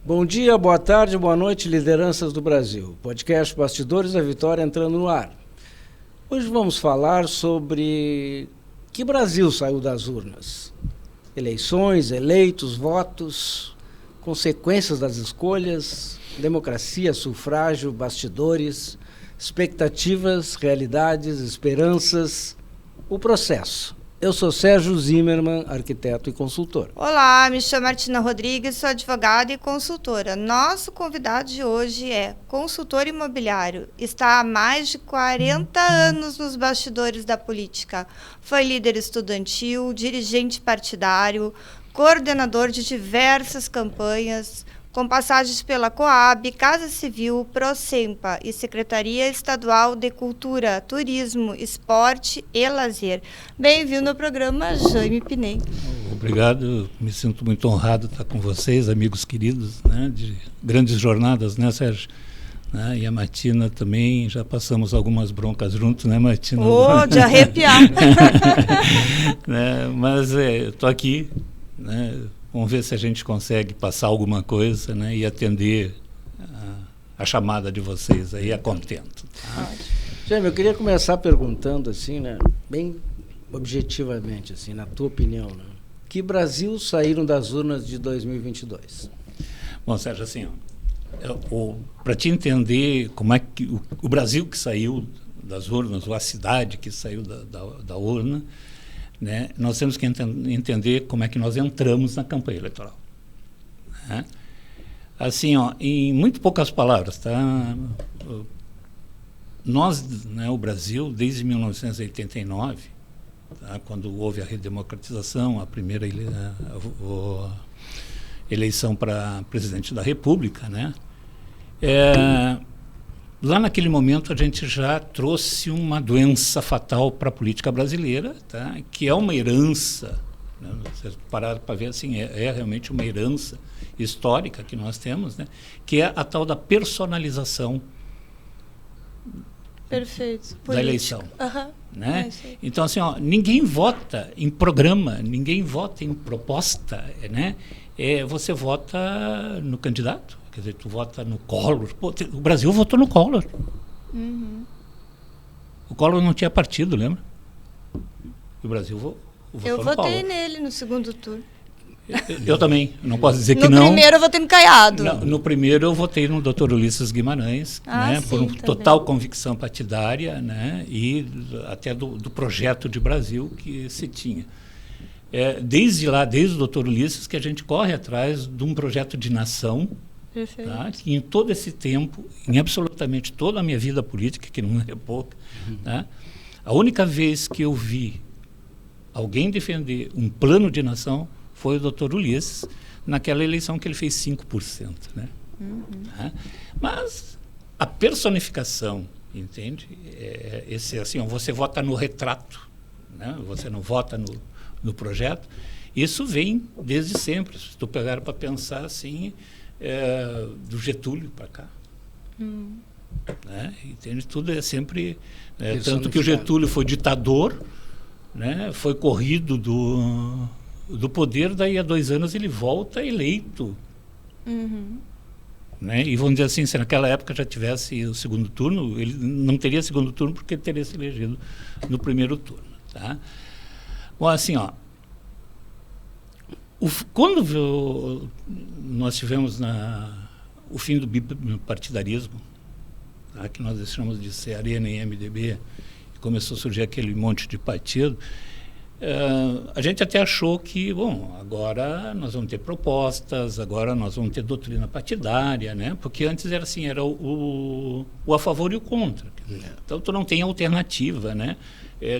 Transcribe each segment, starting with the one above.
Bom dia, boa tarde, boa noite, lideranças do Brasil. Podcast Bastidores da Vitória entrando no ar. Hoje vamos falar sobre que Brasil saiu das urnas. Eleições, eleitos, votos, consequências das escolhas, democracia, sufrágio, bastidores, expectativas, realidades, esperanças, o processo. Eu sou Sérgio Zimmermann, arquiteto e consultor. Olá, me chamo Martina Rodrigues, sou advogada e consultora. Nosso convidado de hoje é consultor imobiliário. Está há mais de 40 anos nos bastidores da política. Foi líder estudantil, dirigente partidário, coordenador de diversas campanhas, com passagens pela Coab, Casa Civil, Procempa e Secretaria Estadual de Cultura, Turismo, Esporte e Lazer. Bem-vindo ao programa, Jaime Pinei. Obrigado, me sinto muito honrado de estar com vocês, amigos queridos, né, de grandes jornadas, né, Sérgio? Né, e a Martina também, já passamos algumas broncas juntos, né, Martina? De arrepiar. Né, mas estou aqui, né? Vamos ver se a gente consegue passar alguma coisa, né, e atender a chamada de vocês aí a contento. Tá? Jaime, eu queria começar perguntando assim, né, bem objetivamente, assim, na tua opinião, né, que Brasil saíram das urnas de 2022? Bom, Sérgio, assim, para te entender como é que o Brasil que saiu das urnas, ou a cidade que saiu da urna, né, nós temos que entender como é que nós entramos na campanha eleitoral. Né? Assim, em muito poucas palavras, tá? Nós, né, o Brasil, desde 1989, tá, quando houve a redemocratização, a primeira eleição para presidente da República, né, lá naquele momento a gente já trouxe uma doença fatal para a política brasileira, tá? Que é uma herança, né? Vocês pararam para ver, assim, é realmente uma herança histórica que nós temos, né? Que é a tal da personalização. Perfeito. Da eleição. Uhum. Né? Então, assim, ninguém vota em programa, ninguém vota em proposta, né? Você vota no candidato. Quer dizer, tu vota no Collor. Pô, o Brasil votou no Collor. Uhum. O Collor não tinha partido, lembra? O Brasil votou no Collor. Eu votei nele no segundo turno. Eu também, não posso dizer que não. No primeiro eu votei no Caiado. No primeiro eu votei no Dr. Ulisses Guimarães, né, sim, por uma também. total convicção partidária, né, e até do projeto de Brasil que se tinha. Desde lá, desde o Dr. Ulisses, que a gente corre atrás de um projeto de nação. Tá? Que em todo esse tempo, em absolutamente toda a minha vida política, que não é pouca, tá? A única vez que eu vi alguém defender um plano de nação foi o Dr. Ulisses, naquela eleição que ele fez 5%. Né? Tá? Mas a personificação, entende? Assim, você vota no retrato, né? Você não vota no projeto. Isso vem desde sempre. Se tu pegar para pensar assim, do Getúlio para cá. Né? Entende? Tudo é sempre... tanto que o Getúlio foi ditador, né? Foi corrido do poder, daí a 2 anos ele volta eleito. Uhum. Né? E vamos dizer assim, se naquela época já tivesse o segundo turno, ele não teria segundo turno porque ele teria se elegido no primeiro turno. Tá? Bom, assim, quando nós tivemos o fim do bipartidarismo, tá, que nós deixamos de ser Arena e MDB, e começou a surgir aquele monte de partido, a gente até achou que, bom, agora nós vamos ter propostas, agora nós vamos ter doutrina partidária, né? Porque antes era assim, era o a favor e o contra. Então, tu não tem alternativa, né?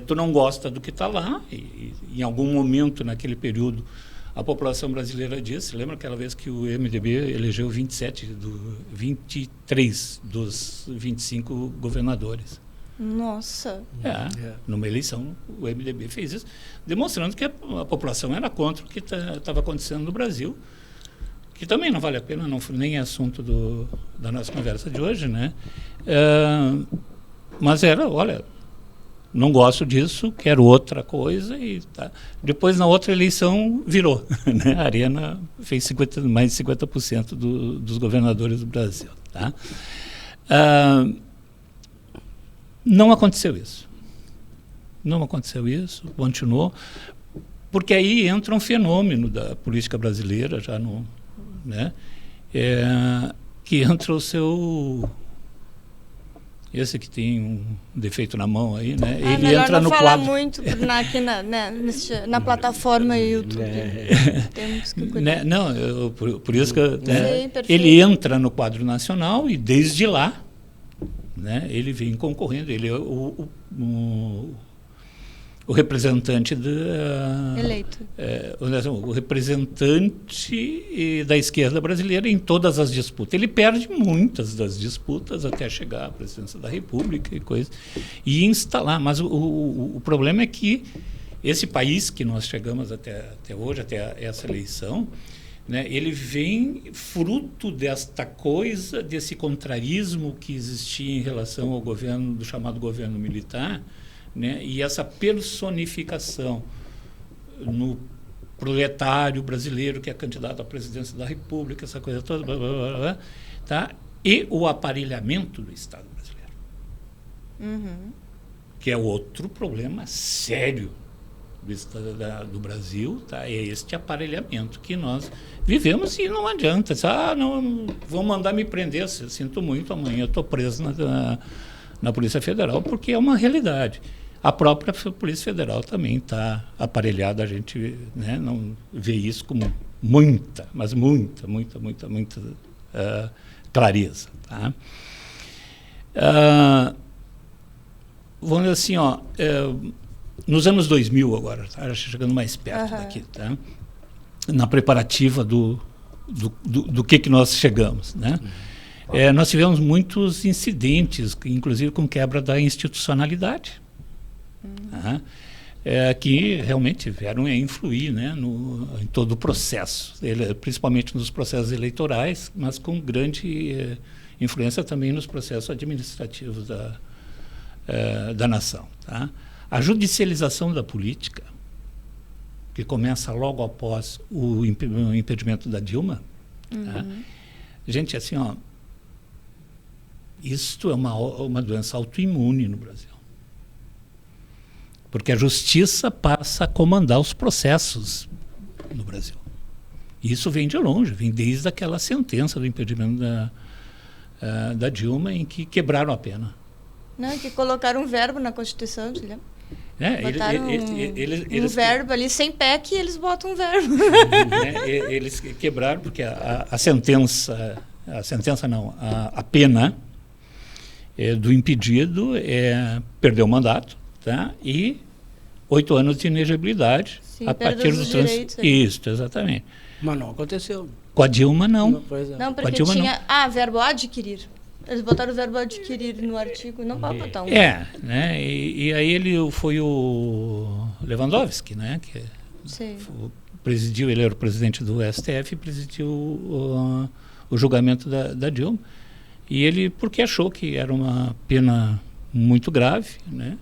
Tu não gosta do que está lá, e em algum momento, naquele período, a população brasileira disse, lembra aquela vez que o MDB elegeu 23 dos 25 governadores? Nossa. Numa eleição, o MDB fez isso, demonstrando que a população era contra o que estava acontecendo no Brasil, que também não vale a pena, nem é assunto da nossa conversa de hoje, né? Mas olha, não gosto disso, quero outra coisa. E tá. Depois, na outra eleição, virou. Né? A Arena fez mais de 50% dos governadores do Brasil. Tá? Não aconteceu isso. Não aconteceu isso, continuou. Porque aí entra um fenômeno da política brasileira, já no, né? Que entra o seu... Esse que tem um defeito na mão aí, né? Ele entra no quadro. Muito aqui na plataforma YouTube. Temos que cuidar. Não, por isso que ele entra no quadro nacional e desde lá, né, ele vem concorrendo. Ele é o representante eleito. O representante da esquerda brasileira em todas as disputas. Ele perde muitas das disputas até chegar à presidência da República e coisa, e instalar. Mas o problema é que esse país que nós chegamos até hoje, até essa eleição, né, ele vem fruto desta coisa, desse contrarismo que existia em relação ao governo, do chamado governo militar, né, e essa personificação no proletário brasileiro que é candidato à presidência da República, essa coisa toda, blá, blá, blá, blá, tá? E o aparelhamento do Estado brasileiro, que é outro problema sério do Brasil, tá? É este aparelhamento que nós vivemos e não adianta. Não vão mandar me prender, eu sinto muito, amanhã eu estou preso na Polícia Federal, porque é uma realidade. A própria Polícia Federal também está aparelhada, a gente, né, não vê isso com muita clareza. Tá? Vamos dizer assim, nos anos 2000 agora, tá? Chegando mais perto daqui, tá? Na preparativa do que nós chegamos, né? Nós tivemos muitos incidentes, inclusive com quebra da institucionalidade, que realmente vieram a influir, né, em todo o processo, principalmente nos processos eleitorais, mas com grande influência também nos processos administrativos da nação. Tá? A judicialização da política, que começa logo após o impedimento da Dilma, tá? Gente, assim, isto é uma doença autoimune no Brasil. Porque a justiça passa a comandar os processos no Brasil. E isso vem de longe, vem desde aquela sentença do impedimento da Dilma, em que quebraram a pena. Não, que colocaram um verbo na Constituição, você lembra? Botaram eles verbo ali, sem PEC, e eles botam um verbo. Eles quebraram, porque a pena do impedido perdeu o mandato, tá? E 8 anos de inegibilidade. Sim, a partir dos direitos. Isso, exatamente. Mas não aconteceu. Com a Dilma, não. Não, porque Dilma, tinha... verbo adquirir. Eles botaram o verbo adquirir no artigo, não pode botar um. Né? E aí foi o Lewandowski, né? Que presidiu, ele era o presidente do STF e presidiu o julgamento da Dilma. E ele, porque achou que era uma pena muito grave, né?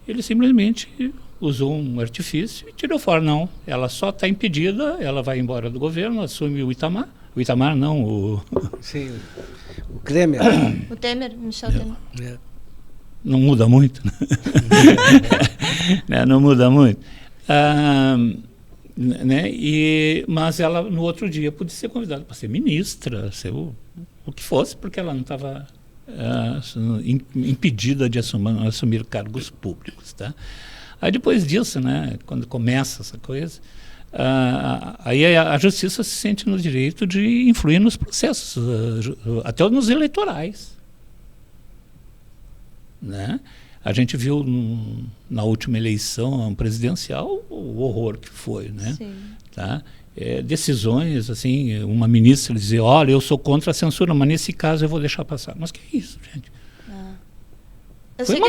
Ele simplesmente usou um artifício e tirou fora. Não, ela só está impedida, ela vai embora do governo, assume o Itamar. O Itamar não, Sim, o Temer. O Temer, Michel Temer. Não muda muito. Né? Não muda muito. Né? Mas ela, no outro dia, podia ser convidada para ser ministra, ser o que fosse, porque ela não estava impedida de assumir cargos públicos. Tá? Aí, depois disso, né, quando começa essa coisa, aí a justiça se sente no direito de influir nos processos, até nos eleitorais. Né? A gente viu na última eleição presidencial o horror que foi, né? Tá? Decisões, assim, uma ministra dizer, olha, eu sou contra a censura, mas nesse caso eu vou deixar passar. Mas que é isso, gente? Eu sei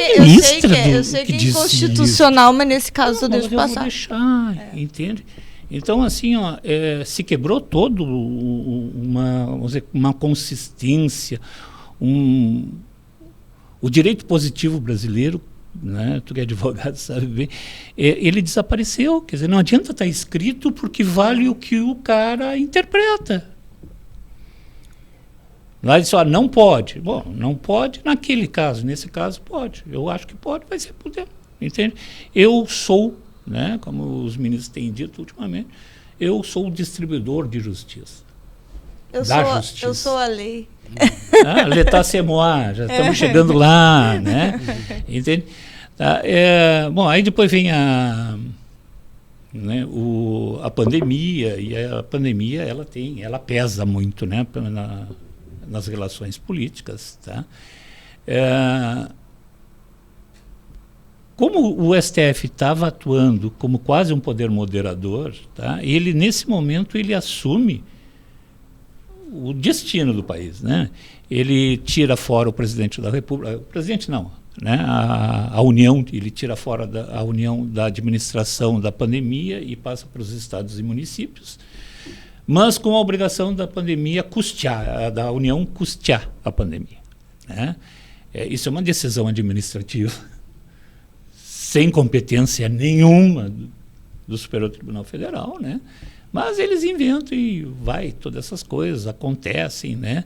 que é inconstitucional, mas nesse caso eu deixo passar. Eu vou deixar, entende? Então, assim, se quebrou todo uma consistência, o direito positivo brasileiro né? Tu que é advogado sabe bem, ele desapareceu. Quer dizer, não adianta estar escrito porque vale o que o cara interpreta. Lá ele disse, não pode. Bom, não pode naquele caso. Nesse caso, pode. Eu acho que pode, vai ser poder. Entende? Eu sou, né, como os ministros têm dito ultimamente, eu sou o distribuidor de justiça. Justiça. Eu sou a lei. L'état c'est moi, já estamos chegando lá, né? Entende? Bom, aí depois vem a pandemia, e a pandemia ela pesa muito, né, nas relações políticas, tá? Como o STF estava atuando como quase um poder moderador, tá? Ele nesse momento ele assume o destino do país, né? Ele tira fora o presidente da República, o presidente não, né? A União, ele tira fora a União da administração da pandemia e passa para os estados e municípios, mas com a obrigação da pandemia custear, da União custear a pandemia, né? Isso é uma decisão administrativa sem competência nenhuma do Superior Tribunal Federal, né? Mas eles inventam e todas essas coisas acontecem, né?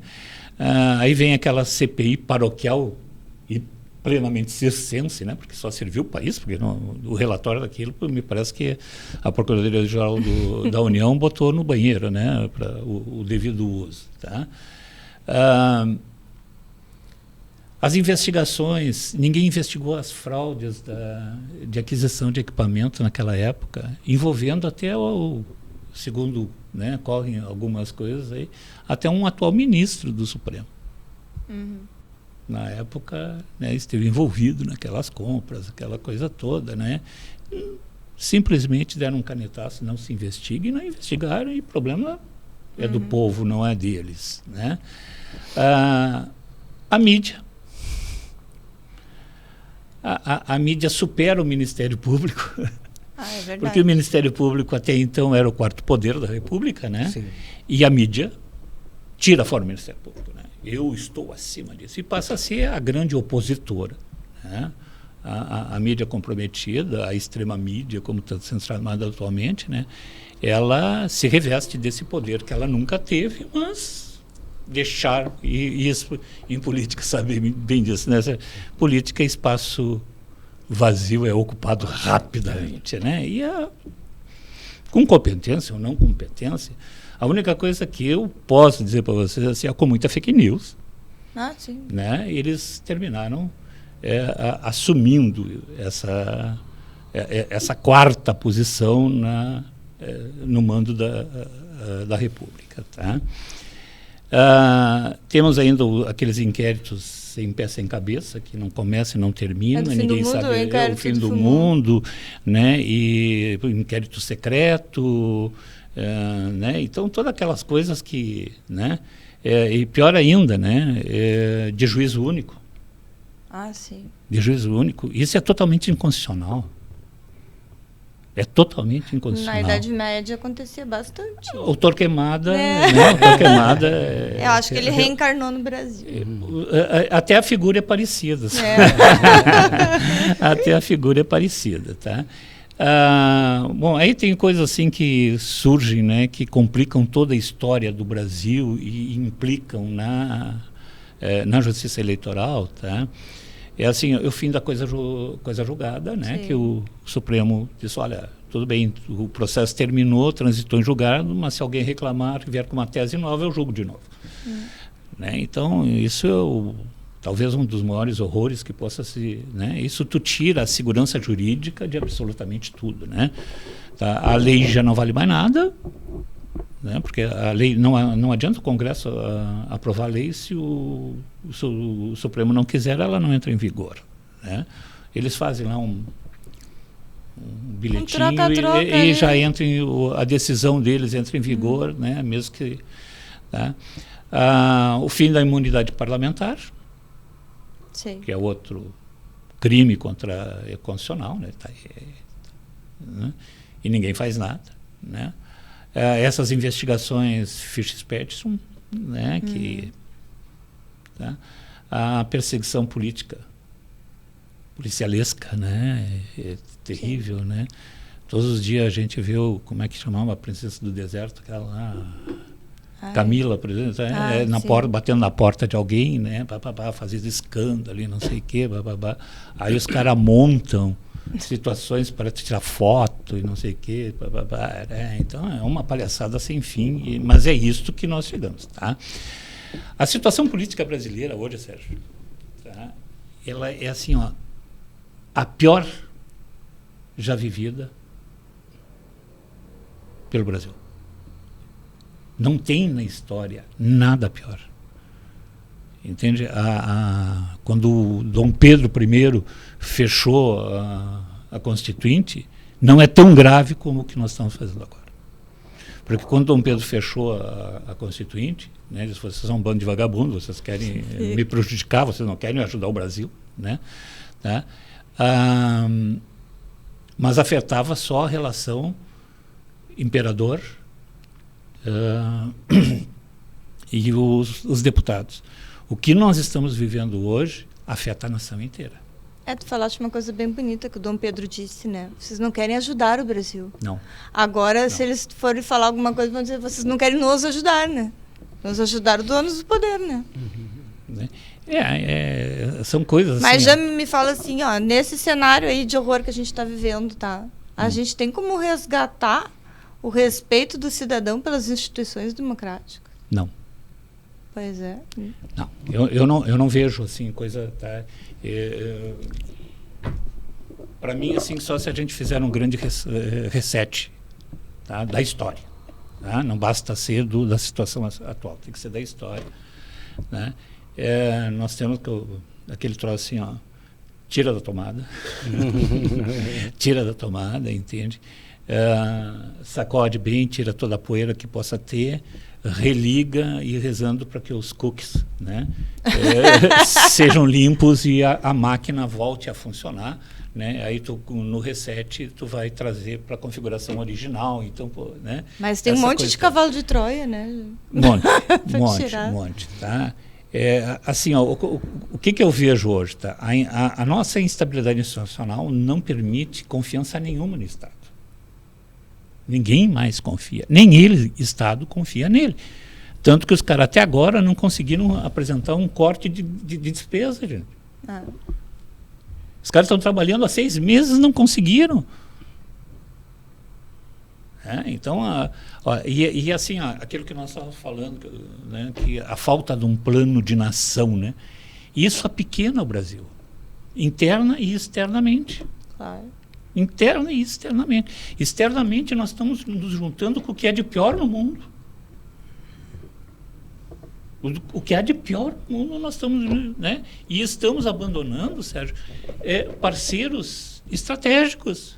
Aí vem aquela CPI paroquial e plenamente circense, né? Porque só serviu o país, porque o relatório daquilo, me parece que a Procuradoria-Geral da União botou no banheiro, né? Para o devido uso, tá? As investigações, ninguém investigou as fraudes de aquisição de equipamento naquela época, envolvendo até segundo, né, correm algumas coisas aí, até um atual ministro do Supremo. Uhum. Na época, né, esteve envolvido naquelas compras, aquela coisa toda, né? Simplesmente deram um canetaço, não se investiga, e não investigaram, e o problema é do povo, não é deles, né? A mídia. A mídia supera o Ministério Público. É verdade. Porque o Ministério Público até então era o quarto poder da República, né? Sim. E a mídia tira fora o Ministério Público, né? Eu estou acima disso. E passa a ser a grande opositora, né? A mídia comprometida, a extrema mídia, como está sendo chamada atualmente, né? Ela se reveste desse poder que ela nunca teve, mas deixar, e isso em política sabe bem disso, né? Política é espaço vazio, é ocupado rapidamente, né? E com competência ou não competência, a única coisa que eu posso dizer para vocês assim, com muita fake news, Sim. né? Eles terminaram assumindo essa quarta posição no mando da República, tá? Temos ainda aqueles inquéritos sem pé sem cabeça, que não começa e não termina, ninguém sabe, é o fim do mundo, né? E inquérito secreto, né? Então todas aquelas coisas que, né? E pior ainda, né? De juízo único. Sim. De juízo único. Isso é totalmente inconstitucional. É totalmente inconstitucional. Na Idade Média acontecia bastante. O Torquemada, né? O Torquemada eu acho que ele reencarnou no Brasil. Até a figura é parecida. Até a figura é parecida, tá? Bom, aí tem coisas assim que surgem, né? Que complicam toda a história do Brasil e implicam na justiça eleitoral, tá? É assim, o fim da coisa julgada, né? Sim. Que o Supremo disse, olha, tudo bem, o processo terminou, transitou em julgado, mas se alguém reclamar e vier com uma tese nova, eu julgo de novo. Né? Então, isso é talvez um dos maiores horrores que possa se... Né? Isso tu tira a segurança jurídica de absolutamente tudo, né? Tá? A lei já não vale mais nada, né? Porque a lei não adianta o Congresso aprovar a lei se o Supremo não quiser, ela não entra em vigor, né? Eles fazem lá um bilhetinho e já entra a decisão deles entra em vigor, né? Mesmo que, tá? O fim da imunidade parlamentar, sim, que é outro crime constitucional, né? Né? E ninguém faz nada, né? Essas investigações Fischer-Peterson, né? Que, tá? A perseguição política policialesca, né? É terrível, né? Todos os dias a gente vê como é que chamava a princesa do deserto, aquela lá, Camila, por exemplo, batendo na porta de alguém, né? Fazendo escândalo e não sei o quê, aí os caras montam situações para tirar foto e não sei o quê, então é uma palhaçada sem fim, mas é isto que nós chegamos, tá? A situação política brasileira hoje, Sérgio, tá? Ela é assim, ó, a pior já vivida pelo Brasil. Não tem na história nada pior. Entende? Quando o Dom Pedro I fechou a Constituinte, não é tão grave como o que nós estamos fazendo agora. Porque quando Dom Pedro fechou a Constituinte, né, ele disse, vocês são um bando de vagabundos, vocês querem me prejudicar, vocês não querem ajudar o Brasil, né? Tá? Mas afetava só a relação imperador e os deputados. O que nós estamos vivendo hoje afeta a nação inteira. Tu falaste uma coisa bem bonita que o Dom Pedro disse, né? Vocês não querem ajudar o Brasil. Não. Agora, não. Se eles forem falar alguma coisa, vão dizer, vocês não querem nos ajudar, né? Nos ajudar os donos do poder, né? São coisas Mas assim, já me fala assim, ó, nesse cenário aí de horror que a gente está vivendo, tá? A gente tem como resgatar o respeito do cidadão pelas instituições democráticas? Não. Pois é. Não, eu não vejo assim coisa, tá? Para mim, assim, só se a gente fizer um grande reset, tá? Da história, tá? Não basta ser da situação atual, tem que ser da história, né? Nós temos aquele troço assim, ó, tira da tomada, tira da tomada, entende? Sacode bem, tira toda a poeira que possa ter, religa e rezando para que os cookies, né, sejam limpos e a máquina volte a funcionar, né? Aí no reset tu vai trazer para a configuração original, então, né? Mas tem um monte de cavalo de Troia, né? Monte, tá? Assim, ó, o que eu vejo hoje, tá? A nossa instabilidade institucional não permite confiança nenhuma no Estado. Ninguém mais confia. Nem ele, Estado, confia nele. Tanto que os caras até agora não conseguiram apresentar um corte de despesa, gente. Os caras estão trabalhando há 6 meses e não conseguiram. Então, assim, aquilo que nós estávamos falando, né, que a falta de um plano de nação, né, isso apequena o Brasil, interna e externamente. Claro. Interna e externamente. Externamente, nós estamos nos juntando com o que é de pior no mundo. O que há de pior no mundo nós estamos, né? E estamos abandonando, Sérgio, parceiros estratégicos.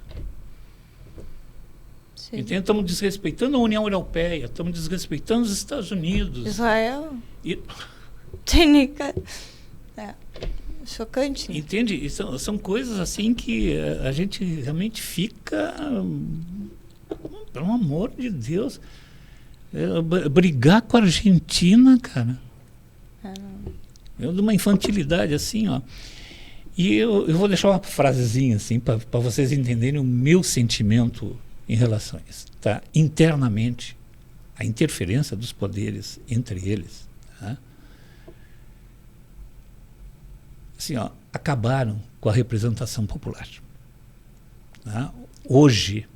Entende? Estamos desrespeitando a União Europeia, estamos desrespeitando os Estados Unidos. Israel. Chocante. Entende? E são coisas assim que a gente realmente fica, pelo amor de Deus, brigar com a Argentina, cara. De uma infantilidade assim, ó. E eu vou deixar uma frasezinha assim para vocês entenderem o meu sentimento em relação a isso, tá? Internamente, a interferência dos poderes entre eles, tá? Assim, ó, acabaram com a representação popular. Tá? Hoje,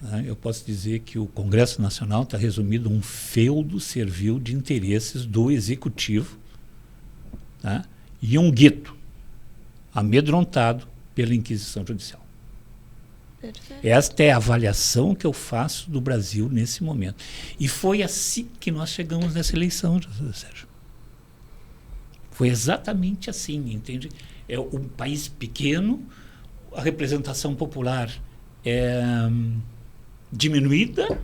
né, eu posso dizer que o Congresso Nacional está resumido um feudo servil de interesses do Executivo, tá? E um gueto amedrontado pela Inquisição Judicial. Perfeito. Esta é a avaliação que eu faço do Brasil nesse momento. E foi assim que nós chegamos nessa eleição, Sérgio. Foi exatamente assim, entende? É um país pequeno, a representação popular é diminuída,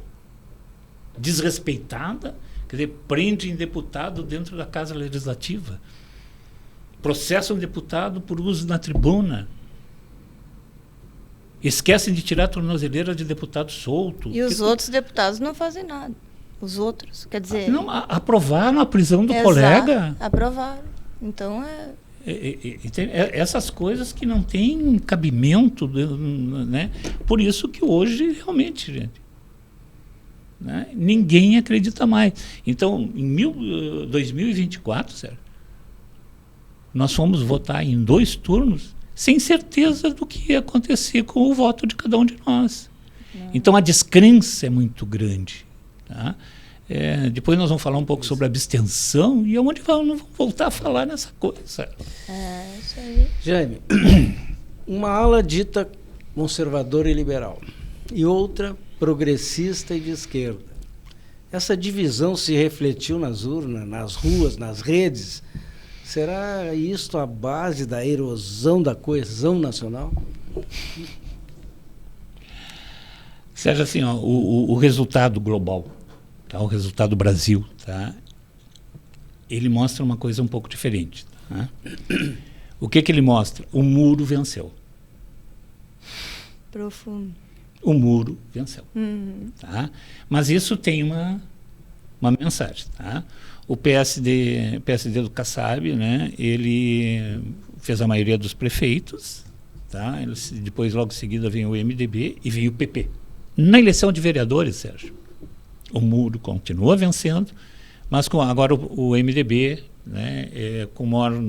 desrespeitada, quer dizer, prende um deputado dentro da Casa Legislativa, processa um deputado por uso na tribuna, esquecem de tirar a tornozeleira de deputado solto. E os outros deputados não fazem nada. Os outros, quer dizer... Não, aprovaram a prisão do colega. Aprovaram. Então Essas coisas que não têm cabimento, né? Por isso que hoje, realmente, gente, né? Ninguém acredita mais. Então, em 2024, Sérgio, nós fomos votar em 2 turnos sem certeza do que ia acontecer com o voto de cada um de nós. Então, a descrença é muito grande. Tá? Depois nós vamos falar um pouco sobre abstenção e onde vamos voltar a falar nessa coisa. Isso aí. Jaime, uma ala dita conservadora e liberal e outra progressista e de esquerda. Essa divisão se refletiu nas urnas, nas ruas, nas redes. Será isto a base da erosão da coesão nacional? Sérgio, assim, ó, o resultado global, tá? O resultado Brasil, tá? Ele mostra uma coisa um pouco diferente. Tá? O que ele mostra? O muro venceu. Profundo. O muro venceu. Tá? Mas isso tem uma mensagem. Tá? O PSD do Kassab, né, ele fez a maioria dos prefeitos, tá? Depois, logo em seguida, vem o MDB e vem o PP. Na eleição de vereadores, Sérgio, o muro continua vencendo, mas agora o MDB, né, com maior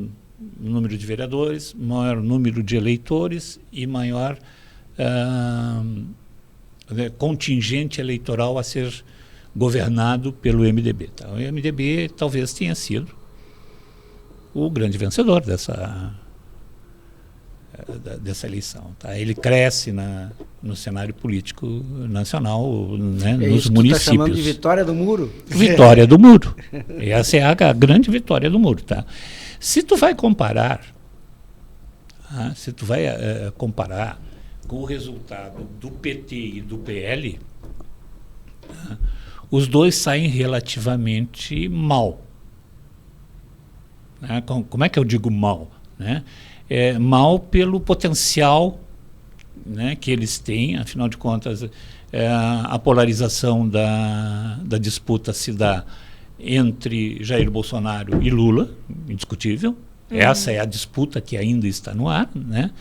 número de vereadores, maior número de eleitores e maior contingente eleitoral a ser governado pelo MDB. Tá? O MDB talvez tenha sido o grande vencedor dessa eleição. Tá? Ele cresce no cenário político nacional, né, nos municípios. Está chamando de vitória do muro? Vitória do muro. Essa é a grande vitória do muro. Tá? Se tu vai comparar, comparar com o resultado do PT e do PL, tá? Os dois saem relativamente mal. Né? Como é que eu digo mal? Né? Mal pelo potencial, né, que eles têm, afinal de contas, a polarização da disputa se dá entre Jair Bolsonaro e Lula, indiscutível. Essa é a disputa que ainda está no ar, né?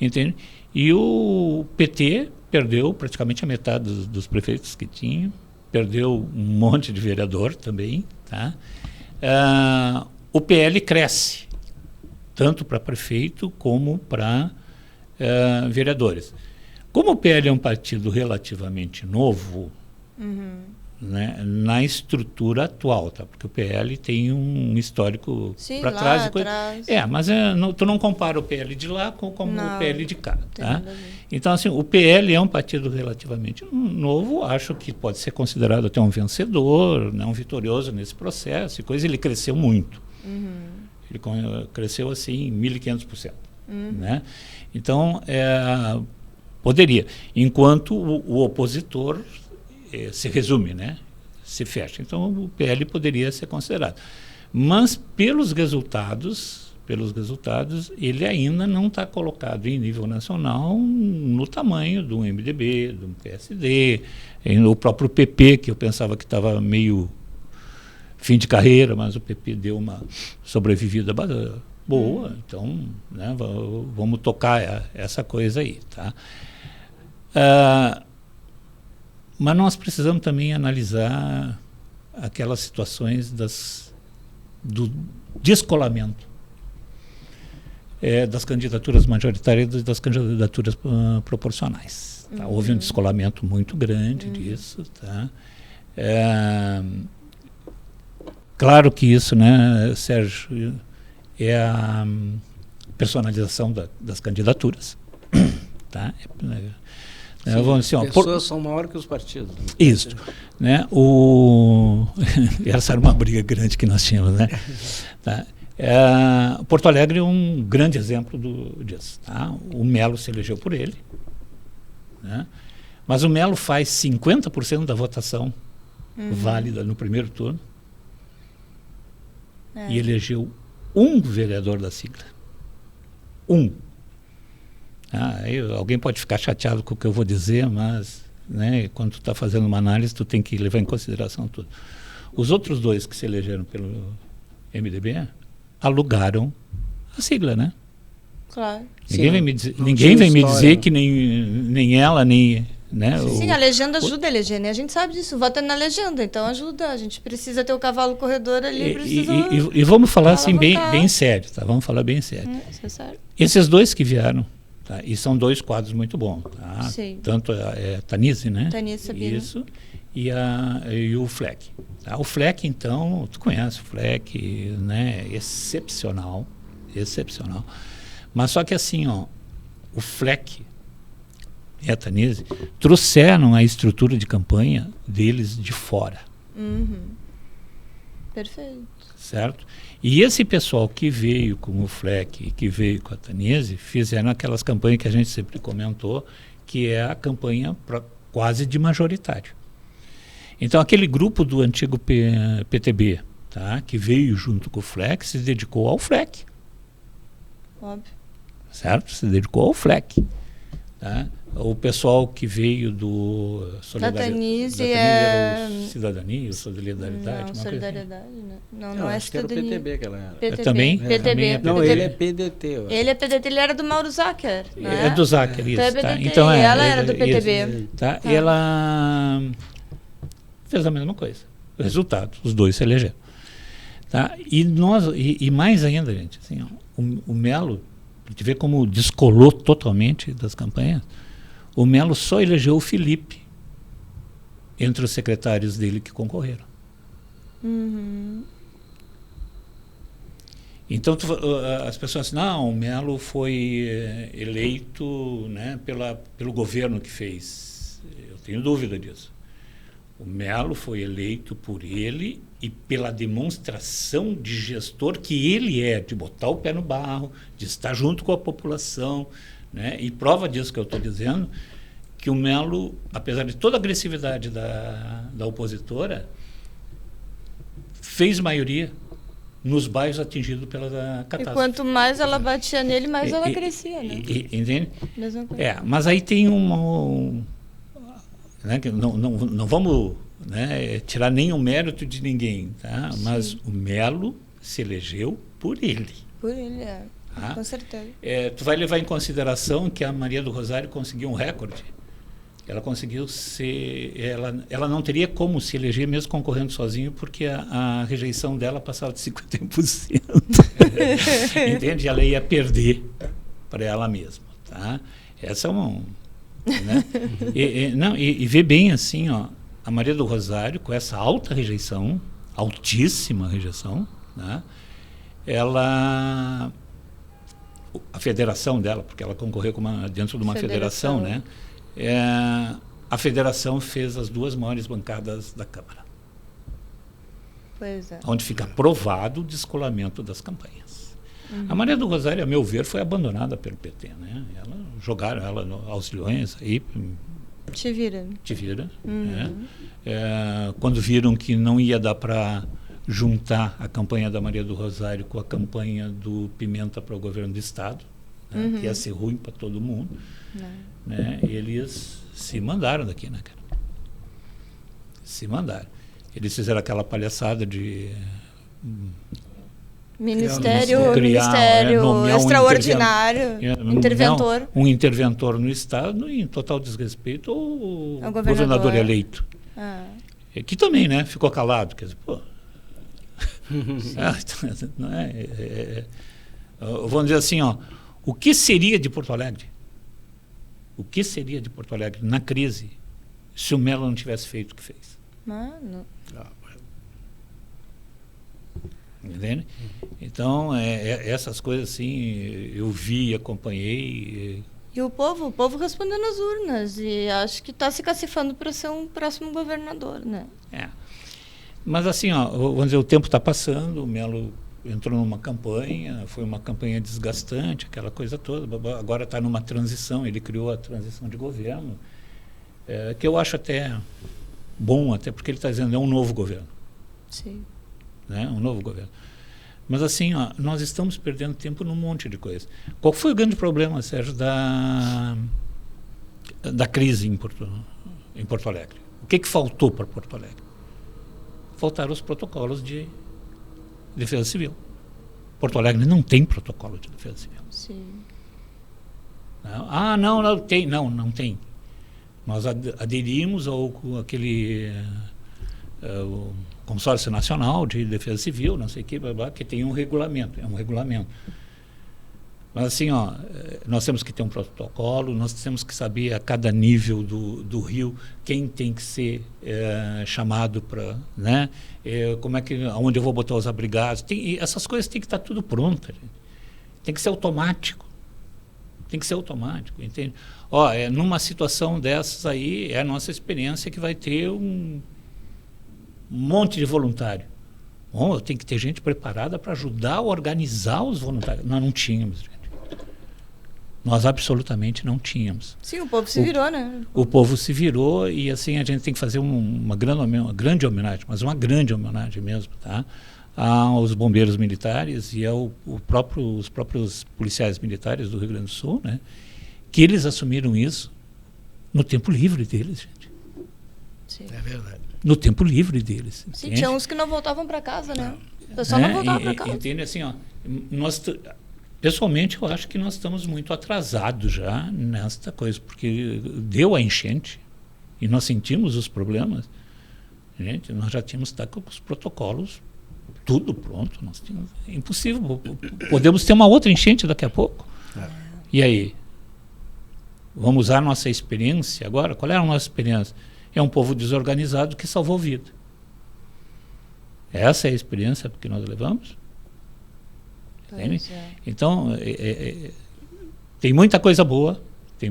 Entende? E o PT perdeu praticamente a metade dos prefeitos que tinha, perdeu um monte de vereador também. Tá? O PL cresce, tanto para prefeito como para vereadores. Como o PL é um partido relativamente novo, né, na estrutura atual, tá? Porque o PL tem um histórico para trás. Mas tu não compara o PL de lá com o PL de cá. Tá? Então, assim, o PL é um partido relativamente novo, acho que pode ser considerado até um vencedor, né, um vitorioso nesse processo, e coisa. Ele cresceu muito. Ele cresceu assim 1.500%. Né? Então, poderia. Enquanto o opositor se resume, né? Se fecha. Então, o PL poderia ser considerado. Mas, pelos resultados, ele ainda não está colocado em nível nacional no tamanho do MDB, do PSD, o próprio PP, que eu pensava que estava meio fim de carreira, mas o PP deu uma sobrevivida boa. Então, né, vamos tocar essa coisa aí. Tá? Mas nós precisamos também analisar aquelas situações do descolamento das candidaturas majoritárias e das candidaturas proporcionais. Tá? Houve um descolamento muito grande disso. Tá? Claro que isso, né, Sérgio, é a personalização das candidaturas. Tá? Sim, pessoas são maiores que os partidos. Isso. Né? Essa era uma briga grande que nós tínhamos. Né? Tá? Porto Alegre é um grande exemplo disso. Tá? O Melo se elegeu por ele. Né? Mas o Melo faz 50% da votação válida no primeiro turno e elegeu um vereador da sigla. Alguém pode ficar chateado com o que eu vou dizer, mas, né, quando tu está fazendo uma análise, tu tem que levar em consideração tudo. Os outros dois que se elegeram pelo MDB alugaram A sigla, né? Claro. Ninguém Sim, vem me dizer, não ninguém tinha vem me história, dizer né? que nem ela, nem... Né, Sim, a legenda ajuda a eleger, né? A gente sabe disso, vota na legenda, então ajuda. A gente precisa ter o cavalo corredor ali, precisa... e vamos falar assim alavancar. bem sério, tá? Vamos falar bem sério. Isso é certo. Esses dois que vieram, tá? E são dois quadros muito bons, tá? Sim. Tanto a Tanise, né? Tanise Sabino. Isso. E o Fleck. Tá? O Fleck, então, tu conhece o Fleck, né? Excepcional. Mas só que assim, ó, o Fleck e a Tanise trouxeram a estrutura de campanha deles de fora. Perfeito. Certo? E esse pessoal que veio com o Fleck e que veio com a Tanise fizeram aquelas campanhas que a gente sempre comentou, que é a campanha quase de majoritário. Então, aquele grupo do antigo PTB, tá, que veio junto com o Fleck, se dedicou ao Fleck. Óbvio. Certo? Se dedicou ao Fleck. Tá? O pessoal que veio do Tanise era o Cidadania, Solidariedade. Não, Solidariedade, né? Não é acho que era o Cidadania. PTB que ela era. PTB. Também? PTB. Também é Não, PTB. ele é PDT. Eu acho. Ele é PDT, ele era do Mauro Zacher, né? É do Zacher, isso. Então é Tá? PDT, Então, e ela era do isso, PTB. tá? E ela fez a mesma coisa. O resultado, os dois se elegeram. Tá? E mais ainda, gente, assim, ó, o Melo, a gente vê como descolou totalmente das campanhas. O Melo só elegeu o Felipe entre os secretários dele que concorreram. Então as pessoas dizem, não, o Melo foi eleito, né, pelo governo que fez. Eu tenho dúvida disso. O Melo foi eleito por ele e pela demonstração de gestor que ele é, de botar o pé no barro, de estar junto com a população, né? E prova disso que eu estou dizendo, que o Melo, apesar de toda a agressividade da opositora, fez maioria nos bairros atingidos pela catástrofe. E quanto mais ela batia nele, mais ela crescia, né? Entende? Mesma coisa. Mas aí tem né, que não vamos, né, tirar nenhum mérito de ninguém, tá? Mas o Melo se elegeu por ele. Por ele, Tá? com certeza. Tu vai levar em consideração que a Maria do Rosário conseguiu um recorde. Ela conseguiu ser... Ela não teria como se eleger mesmo concorrendo sozinho, porque a rejeição dela passava de 50%. Entende? Ela ia perder para ela mesma. Tá? Essa é uma... Né? E vê bem assim, ó, a Maria do Rosário, com essa alta rejeição, altíssima rejeição, né? A federação dela, porque ela concorreu dentro de uma federação, né? A federação fez as duas maiores bancadas da Câmara. Pois é. Onde fica provado o descolamento das campanhas. A Maria do Rosário, a meu ver, foi abandonada pelo PT, né? Jogaram ela aos leões, aí te vira. Né? Quando viram que não ia dar para juntar a campanha da Maria do Rosário com a campanha do Pimenta para o governo do Estado, né? Que ia ser ruim para todo mundo, né? E eles se mandaram daqui, né, cara? Se mandaram. Eles fizeram aquela palhaçada de... Ministério nomear extraordinário, interventor. Um interventor no Estado em total desrespeito ao governador eleito. Que também, né, ficou calado. Quer dizer, pô... não vamos dizer assim, ó, o que seria de Porto Alegre? O que seria de Porto Alegre na crise se o Melo não tivesse feito o que fez? Mano. Entende? Então, essas coisas assim, eu vi, acompanhei. E o povo respondeu nas urnas, e acho que está se cacifando para ser um próximo governador, né? Mas assim, ó, vamos dizer, o tempo está passando, o Melo entrou numa campanha, foi uma campanha desgastante, aquela coisa toda, agora está numa transição, ele criou a transição de governo, que eu acho até bom, até porque ele está dizendo é um novo governo. Sim. Né? Um novo governo. Mas assim, ó, nós estamos perdendo tempo num monte de coisa. Qual foi o grande problema, Sérgio, da crise em Porto Alegre? O que faltou para Porto Alegre? Faltaram os protocolos de defesa civil. Porto Alegre não tem protocolo de defesa civil. Sim. Não tem. Não tem. Nós aderimos ao aquele o Consórcio Nacional de Defesa Civil, não sei o que, blá, blá, que tem um regulamento. É um regulamento. Mas assim, nós temos que ter um protocolo, nós temos que saber a cada nível do rio quem tem que ser chamado para, né? Como é que, onde eu vou botar os abrigados. Essas coisas tem que estar tudo pronto, gente. Tem que ser automático. Tem que ser automático, entende? Numa situação dessas aí, é a nossa experiência que vai ter um monte de voluntário. Bom, tem que ter gente preparada para ajudar a organizar os voluntários. Nós não tínhamos, gente. Nós absolutamente não tínhamos. Sim, o povo se virou, né? O povo se virou e assim a gente tem que fazer uma grande homenagem, mas uma grande homenagem mesmo, tá? Aos bombeiros militares e os próprios policiais militares do Rio Grande do Sul, né? Que eles assumiram isso no tempo livre deles, gente. Sim. É verdade. No tempo livre deles. Sim, tinha uns que não voltavam para casa, né? O pessoal não voltava para casa. Entende? Assim, pessoalmente, eu acho que nós estamos muito atrasados já nesta coisa, porque deu a enchente e nós sentimos os problemas. Gente, nós já tínhamos que estar com os protocolos tudo pronto. É impossível. Podemos ter uma outra enchente daqui a pouco. E aí? Vamos usar a nossa experiência agora? Qual é a nossa experiência? É um povo desorganizado que salvou vida. Essa é a experiência que nós levamos. Então, tem muita coisa boa, tem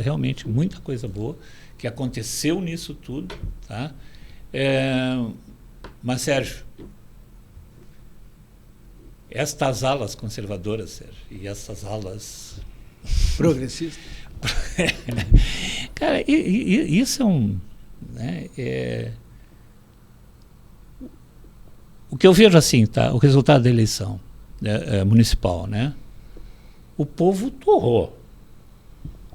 realmente muita coisa boa que aconteceu nisso tudo, tá? Mas, Sérgio, estas alas conservadoras, Sérgio, e essas alas progressistas, cara, isso o que eu vejo assim, tá? O resultado da eleição municipal, né? O povo torrou.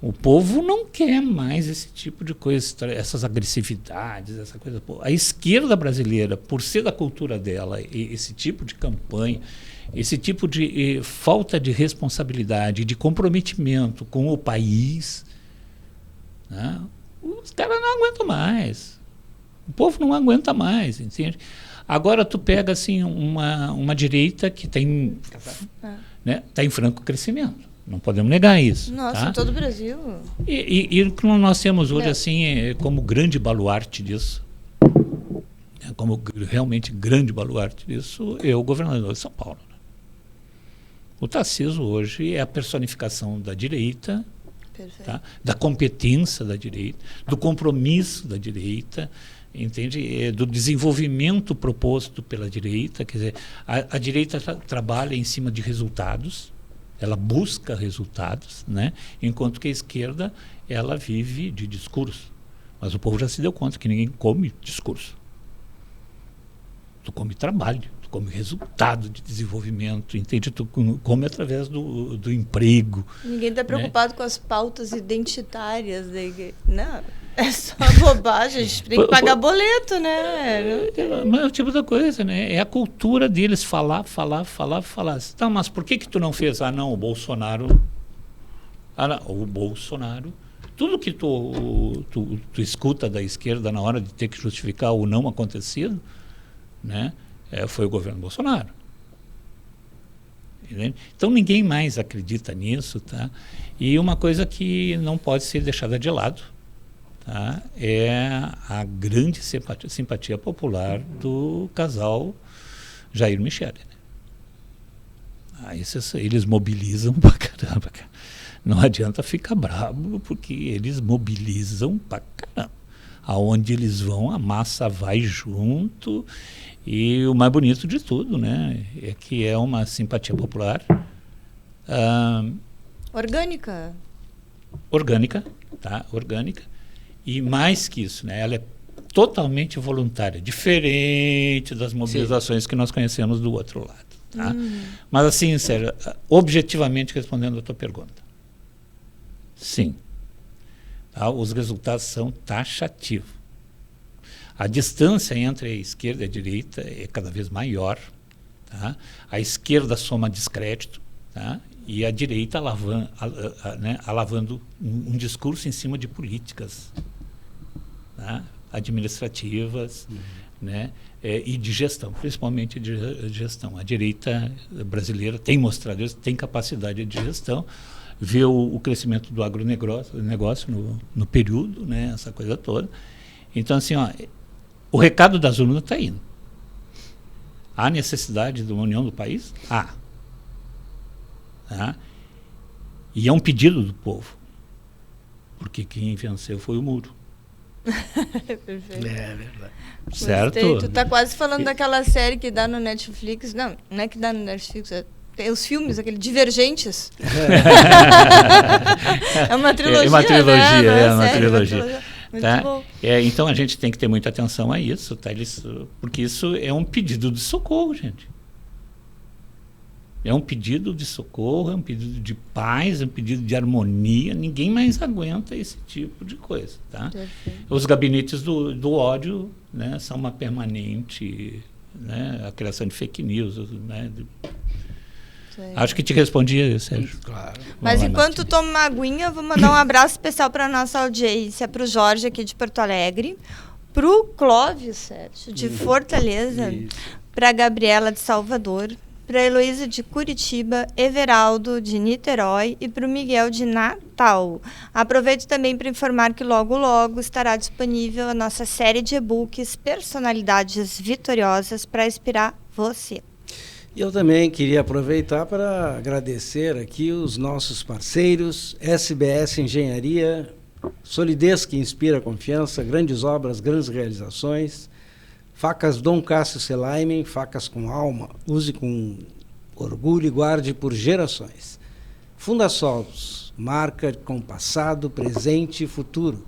O povo não quer mais esse tipo de coisa, essas agressividades, essa coisa. A esquerda brasileira, por ser da cultura dela, esse tipo de campanha, esse tipo de falta de responsabilidade, de comprometimento com o país, né? Os caras não aguentam mais. O povo não aguenta mais, entende? Agora tu pega assim uma direita que tem, né, tá em franco crescimento. Não podemos negar isso. Nossa, tá? em todo o Brasil. E o que nós temos hoje assim como grande baluarte disso, como realmente grande baluarte disso, é o governador de São Paulo. Né? O Tarcísio hoje é a personificação da direita, tá? Da competência da direita, do compromisso da direita, entende? Do desenvolvimento proposto pela direita. Quer dizer, a direita trabalha em cima de resultados, ela busca resultados, né? Enquanto que a esquerda ela vive de discurso. Mas o povo já se deu conta que ninguém come discurso. Tu come trabalho, tu come resultado de desenvolvimento, entende? Tu come através do emprego. Ninguém está preocupado, né, com as pautas identitárias. Não, é só bobagem, a gente tem que pagar boleto, né? Mas é o tipo da coisa, né? É a cultura deles falar. Tá, mas por que tu não fez? Não, o Bolsonaro... o Bolsonaro... Tudo que tu escuta da esquerda na hora de ter que justificar o não acontecido, né? Foi o governo Bolsonaro. Entende? Então ninguém mais acredita nisso, tá? E uma coisa que não pode ser deixada de lado, tá? É a grande simpatia popular do casal Jair Michele. Né? Eles mobilizam pra caramba. Não adianta ficar bravo, porque eles mobilizam pra caramba. Aonde eles vão, a massa vai junto. E o mais bonito de tudo, né, é que é uma simpatia popular orgânica, tá? Orgânica. E mais que isso, né, ela é totalmente voluntária, diferente das mobilizações que nós conhecemos do outro lado. Tá? Mas assim, Sérgio, objetivamente respondendo a tua pergunta, sim, tá? Os resultados são taxativos. A distância entre a esquerda e a direita é cada vez maior, tá? A esquerda soma descrédito, tá? E a direita alavando um discurso em cima de políticas, tá? Administrativas, né? E de gestão, principalmente de gestão. A direita brasileira tem mostrado isso, tem capacidade de gestão, vê o crescimento do agronegócio no período, né? Essa coisa toda. Então, assim, o recado das urnas está indo. Há necessidade de uma união do país? Há. Tá? E é um pedido do povo, porque quem venceu foi o muro. Perfeito. É verdade. Certo? Gostei. Tu tá quase falando daquela série que dá no Netflix. Não é que dá no Netflix, tem os filmes, aquele Divergentes. É uma trilogia, É uma trilogia, né? é uma trilogia. Muito Tá? bom. Então a gente tem que ter muita atenção a isso, tá? Porque isso é um pedido de socorro, gente. É um pedido de socorro, é um pedido de paz, é um pedido de harmonia. Ninguém mais aguenta esse tipo de coisa, tá? Os gabinetes do ódio, né, são uma permanente, né, a criação de fake news, né? Acho que te respondi, Sérgio. Claro. Mas enquanto tu toma uma aguinha, vou mandar um abraço especial para nossa audiência, para o Jorge aqui de Porto Alegre, para o Clóvis, Sérgio, de Fortaleza, para a Gabriela de Salvador, para a Heloísa de Curitiba, Everaldo de Niterói e para o Miguel de Natal. Aproveito também para informar que logo, logo estará disponível a nossa série de e-books Personalidades Vitoriosas para inspirar você. E eu também queria aproveitar para agradecer aqui os nossos parceiros, SBS Engenharia, solidez que inspira confiança, grandes obras, grandes realizações, Facas Dom Cássio Selaimen, facas com alma, use com orgulho e guarde por gerações. Fundasolos, marca com passado, presente e futuro.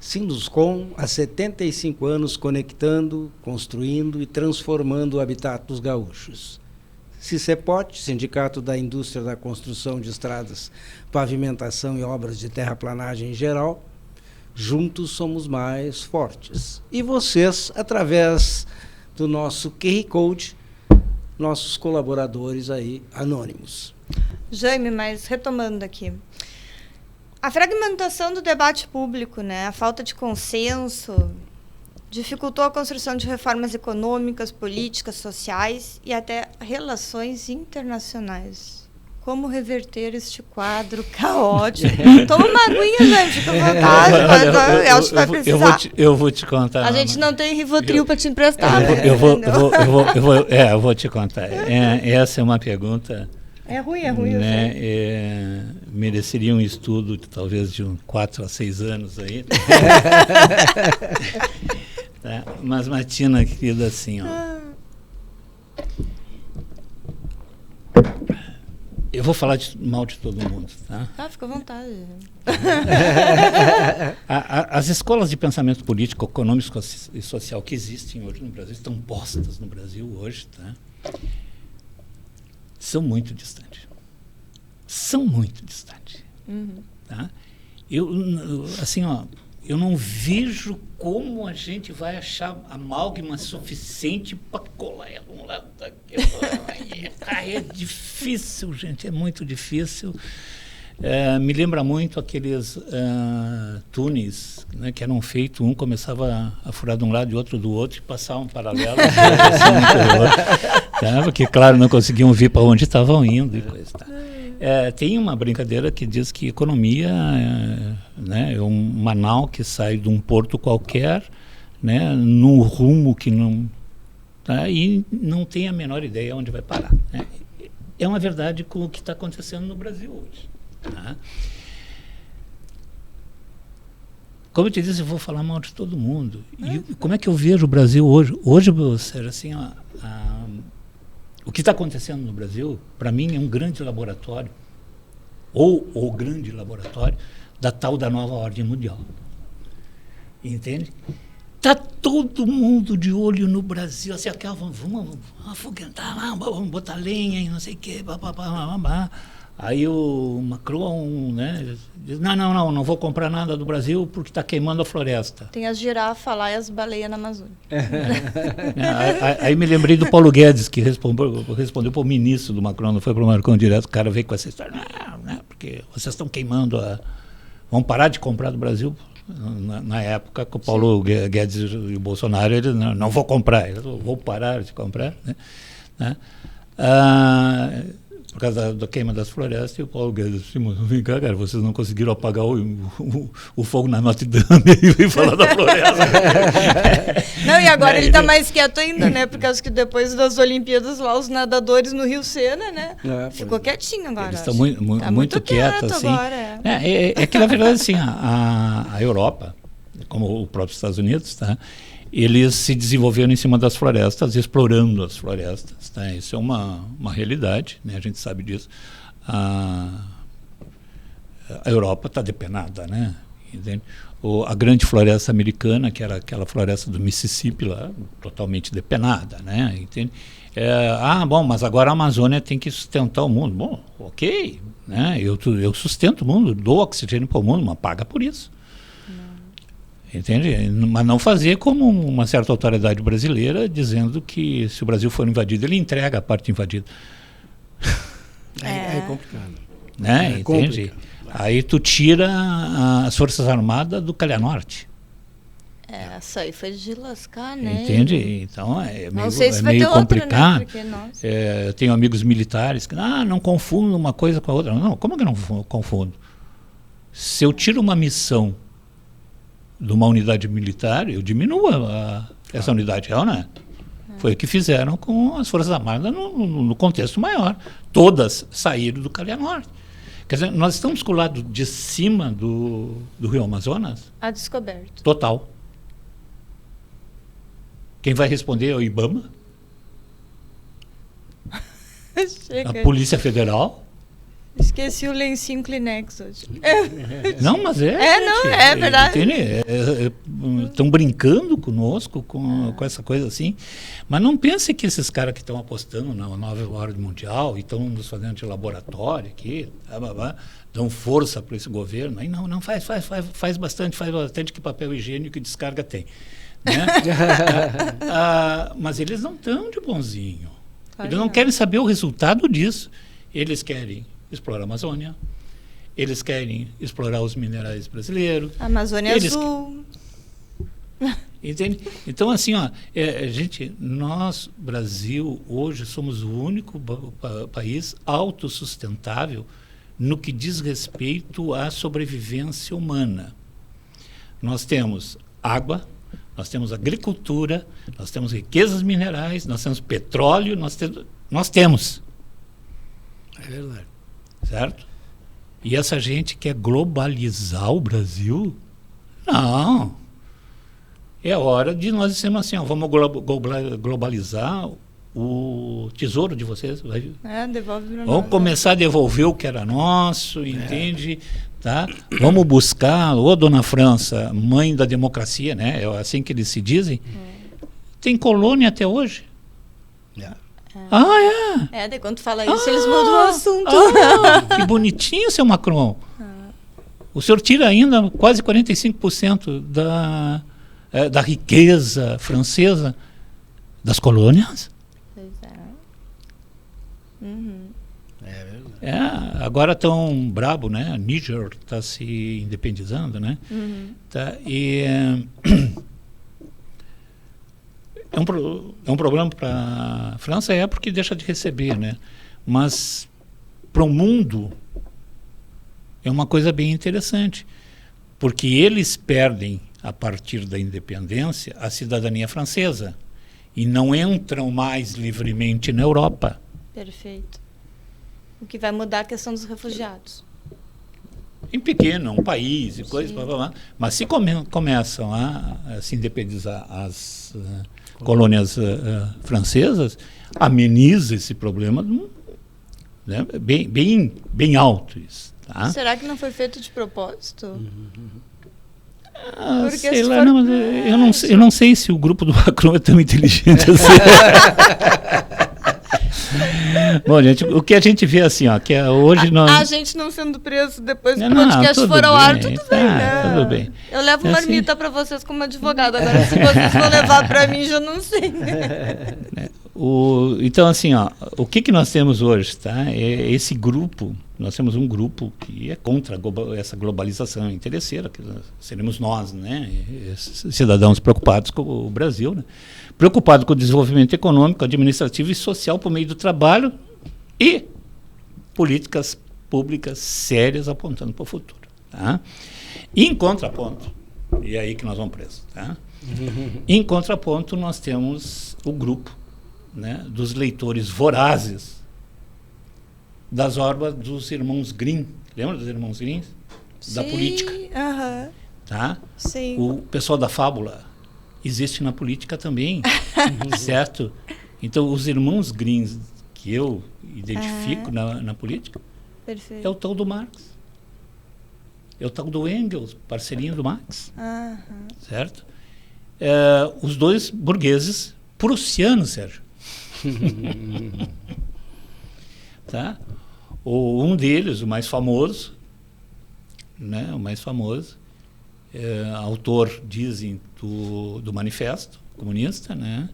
Sinduscom, há 75 anos conectando, construindo e transformando o habitat dos gaúchos. Cicepote, Sindicato da Indústria da Construção de Estradas, Pavimentação e Obras de Terraplanagem em geral. Juntos somos mais fortes. E vocês, através do nosso QR Code, nossos colaboradores aí, anônimos. Jaime, mas retomando aqui. A fragmentação do debate público, né, a falta de consenso, dificultou a construção de reformas econômicas, políticas, sociais e até relações internacionais. Como reverter este quadro caótico? Toma uma aguinha, Jaime, fica à vontade. Vai precisar. Eu vou te contar. A gente não tem Rivotril para te emprestar. Eu vou te contar. Essa é uma pergunta... É ruim, né? Mereceria um estudo talvez de 4 a 6 anos aí. Tá? Mas, Martina, querida, assim, eu vou falar mal de todo mundo, tá? Fica à vontade. As escolas de pensamento político, econômico e social que existem hoje no Brasil, estão postas no Brasil hoje, tá? São muito distantes. Tá? Eu não vejo como a gente vai achar amálgama suficiente para colar um lado daquele. É difícil, gente, é muito difícil. Me lembra muito aqueles túneis, né, que eram feitos, um começava a furar de um lado e outro do outro e passar um paralelo. Tá? Porque, claro, não conseguiam vir para onde estavam indo e coisa. Tá? Tem uma brincadeira que diz que economia né, é uma nau que sai de um porto qualquer, né, num rumo que não... Tá, e não tem a menor ideia onde vai parar. Né? É uma verdade com o que está acontecendo no Brasil hoje. Tá? Como eu te disse, eu vou falar mal de todo mundo. E como é que eu vejo o Brasil hoje? Hoje, Sérgio, assim, o que está acontecendo no Brasil, para mim, é um grande laboratório, ou o grande laboratório, da tal da nova ordem mundial. Entende? Está todo mundo de olho no Brasil, assim, vamos afoguentar lá, vamos botar lenha e não sei o quê, Aí o Macron, né, diz, não vou comprar nada do Brasil porque está queimando a floresta. Tem as girafas lá e as baleias na Amazônia. Aí me lembrei do Paulo Guedes, que respondeu para o ministro do Macron, não foi para o Macron direto, o cara veio com essa história, não, porque vocês estão queimando vão parar de comprar do Brasil. Na época que o Paulo Guedes e o Bolsonaro, eles não vou comprar, eles vou parar de comprar, né? Por causa da queima das florestas, e o Paulo Guedes disse, vem cá, cara, vocês não conseguiram apagar o fogo na Notre Dame e veio falar da floresta. Não, e agora ele está mais quieto ainda, né? Por causa que depois das Olimpíadas lá, os nadadores no Rio Sena, né? Ficou quietinho agora. Eles estão muito quietos, assim. Agora, é que, na verdade, assim, a Europa, como o próprio Estados Unidos, tá? Eles se desenvolveram em cima das florestas, explorando as florestas. Tá? Isso é uma realidade, né? A gente sabe disso. A Europa está depenada, né? Entende? A grande floresta americana, que era aquela floresta do Mississippi lá, totalmente depenada, né? Entende? Bom, mas agora a Amazônia tem que sustentar o mundo. Bom, ok, né? Eu sustento o mundo, dou oxigênio para o mundo, mas paga por isso. Entende? Mas não fazer como uma certa autoridade brasileira dizendo que se o Brasil for invadido, ele entrega a parte invadida. É complicado. Né? Entende? Complicado. Aí tu tira as Forças Armadas do Calha Norte. Essa aí foi de lascar, né? Entende? Então não sei se vai meio ter outra, complicado. né? Porque, nossa. Eu tenho amigos militares que não confundo uma coisa com a outra. Não, como que eu não confundo? Se eu tiro uma missão de uma unidade militar, eu diminuo essa unidade real, né? Foi o que fizeram com as Forças Armadas no contexto maior. Todas saíram do Calha Norte. Quer dizer, nós estamos com o lado de cima do Rio Amazonas? A descoberto. Total. Quem vai responder é o IBAMA? Chega. A Polícia Federal? Esqueci o lencinho Kleenex hoje. Não, mas é verdade. Estão brincando conosco com essa coisa assim. Mas não pense que esses caras que estão apostando na nova ordem mundial e estão nos fazendo de laboratório aqui, dão força para esse governo. Aí não, faz bastante, que papel higiênico e descarga tem. Né? Mas eles não estão de bonzinho. Eles não querem saber o resultado disso. Eles querem explorar a Amazônia, eles querem explorar os minerais brasileiros. A Amazônia Azul. Entende? Então, assim, nós, Brasil, hoje somos o único país autossustentável no que diz respeito à sobrevivência humana. Nós temos água, nós temos agricultura, nós temos riquezas minerais, nós temos petróleo, nós temos. É verdade. Certo? E essa gente quer globalizar o Brasil? Não. É hora de nós dizermos assim, vamos globalizar o tesouro de vocês. Devolve para nós. Vamos começar a devolver o que era nosso, entende? Tá? Vamos buscar, Dona França, mãe da democracia, né? É assim que eles se dizem. Tem colônia até hoje. Daí quando tu fala isso, eles mudam o assunto. Que bonitinho, seu Macron. O senhor tira ainda quase 45% da riqueza francesa das colônias. Pois é. Uhum. Agora tão brabo, né? Níger está se independizando, né? Uhum. Tá, e é um problema para a França, porque deixa de receber, né? Mas para o mundo é uma coisa bem interessante, porque eles perdem, a partir da independência, a cidadania francesa e não entram mais livremente na Europa. Perfeito. O que vai mudar a questão dos refugiados. Em pequeno, um país e coisas, mas se começam a se independizar as colônias francesas, ameniza esse problema, né, bem alto isso. Tá? Será que não foi feito de propósito? Sei lá, eu não sei se o grupo do Macron é tão inteligente assim. Bom, gente, o que a gente vê assim, ó, que hoje nós... A gente não sendo preso depois do Não, podcast tudo for ao ar, bem, tudo bem, né? tudo bem. Eu levo É assim. marmita para vocês como advogado, agora se vocês vão levar para mim, já não sei. Então, assim, ó, o que nós temos hoje, tá? É esse grupo, nós temos um grupo que é contra essa globalização interesseira, que seremos nós, né? Cidadãos preocupados com o Brasil, né? Preocupado com o desenvolvimento econômico, administrativo e social por meio do trabalho e políticas públicas sérias apontando para o futuro. Tá? Em contraponto, e é aí que nós vamos presos, tá? Em contraponto, nós temos o grupo, né, dos leitores vorazes das obras dos irmãos Grimm. Lembra dos irmãos Grimm? Da política. Tá? Sim. O pessoal da fábula existe na política também, certo? Então, os irmãos Grimm que eu identifico na política Perfeito. é o tal do Marx. É o tal do Engels, parceirinho do Marx. Certo? Os dois burgueses prussianos, Sérgio. Tá? Um deles, o mais famoso, né? O mais famoso, autor, dizem, do Manifesto Comunista, né?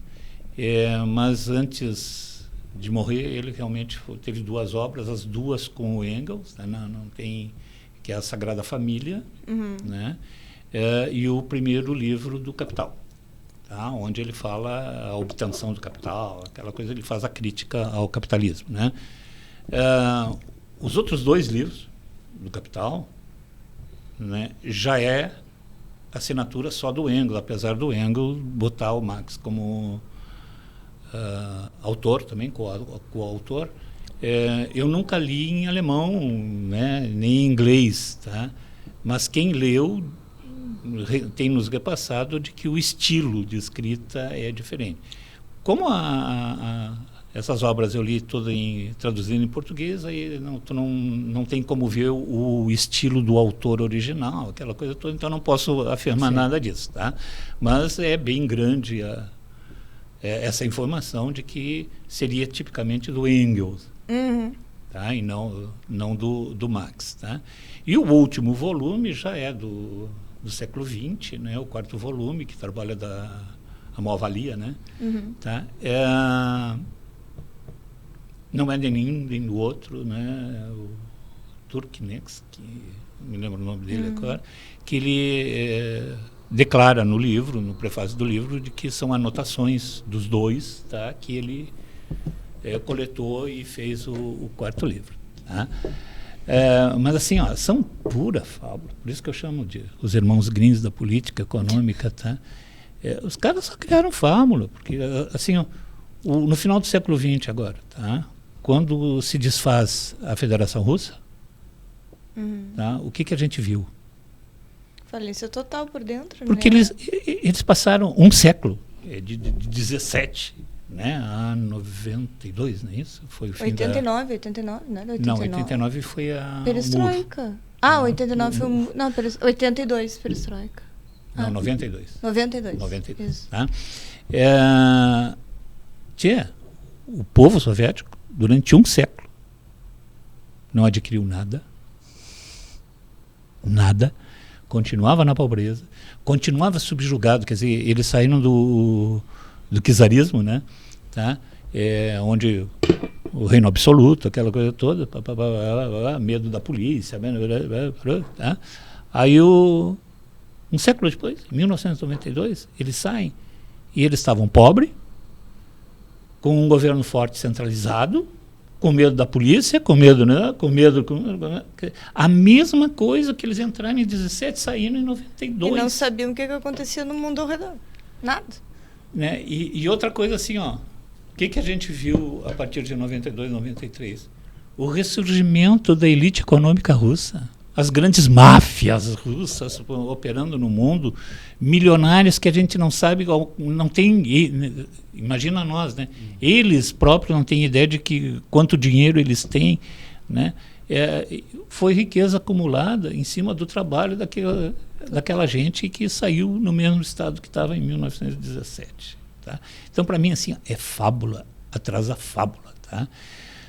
Mas antes de morrer, ele realmente teve duas obras, as duas com o Engels, né? Não tem, que é a Sagrada Família, né? E o primeiro livro do Capital, tá? Onde ele fala a obtenção do capital, aquela coisa, ele faz a crítica ao capitalismo, né? Os outros dois livros do Capital, né, já é assinatura só do Engels, apesar do Engels botar o Marx como autor também, coautor. Eu nunca li em alemão, né, nem em inglês, tá? Mas quem leu tem nos repassado de que o estilo de escrita é diferente. Como essas obras eu li todas traduzindo em português, aí tu não tem como ver o estilo do autor original, aquela coisa toda, então não posso afirmar nada disso, tá? Mas é bem grande essa informação de que seria tipicamente do Engels, tá? E não do Marx, tá? E o último volume já é do século XX, né? O quarto volume, que trabalha a Mó-Valia, né? Tá? Não é de nenhum nem do outro, né? O Turknex, que me lembro o nome dele agora, que ele declara no livro, no prefácio do livro, de que são anotações dos dois, tá? Que ele coletou e fez o quarto livro, tá? Mas assim, ó, são pura fábula, por isso que eu chamo de os irmãos Grimm da política econômica, tá? Os caras só criaram fábula, porque assim, ó, no final do século XX agora, tá? Quando se desfaz a Federação Russa, tá? O que a gente viu? Falência total por dentro, porque né? eles passaram um século, de 17, né, a 92, não é isso? Foi o fim 89, né? 89. Não, 89 foi a Perestroika. 89 foi o... Não, 82, Perestroika. Não, 92. 92. Isso. Tá? O povo soviético, durante um século, não adquiriu nada, continuava na pobreza, continuava subjugado, quer dizer, eles saíram do czarismo, né? Tá? Onde o reino absoluto, aquela coisa toda, medo da polícia, tá? Aí um século depois, em 1992, eles saem e eles estavam pobres, com um governo forte centralizado, com medo da polícia, com medo, a mesma coisa que eles entraram em 17, saíram em 92. E não sabiam o que acontecia no mundo ao redor. Nada. Né? E outra coisa assim, ó, o que a gente viu a partir de 92, 93? O ressurgimento da elite econômica russa. As grandes máfias russas operando no mundo, milionários que a gente não sabe, não tem, imagina nós, né? Eles próprios não têm ideia de quanto dinheiro eles têm, né? Foi riqueza acumulada em cima do trabalho daquela gente que saiu no mesmo estado que estava em 1917. Tá? Então, para mim, assim, é fábula atrás da fábula. tá?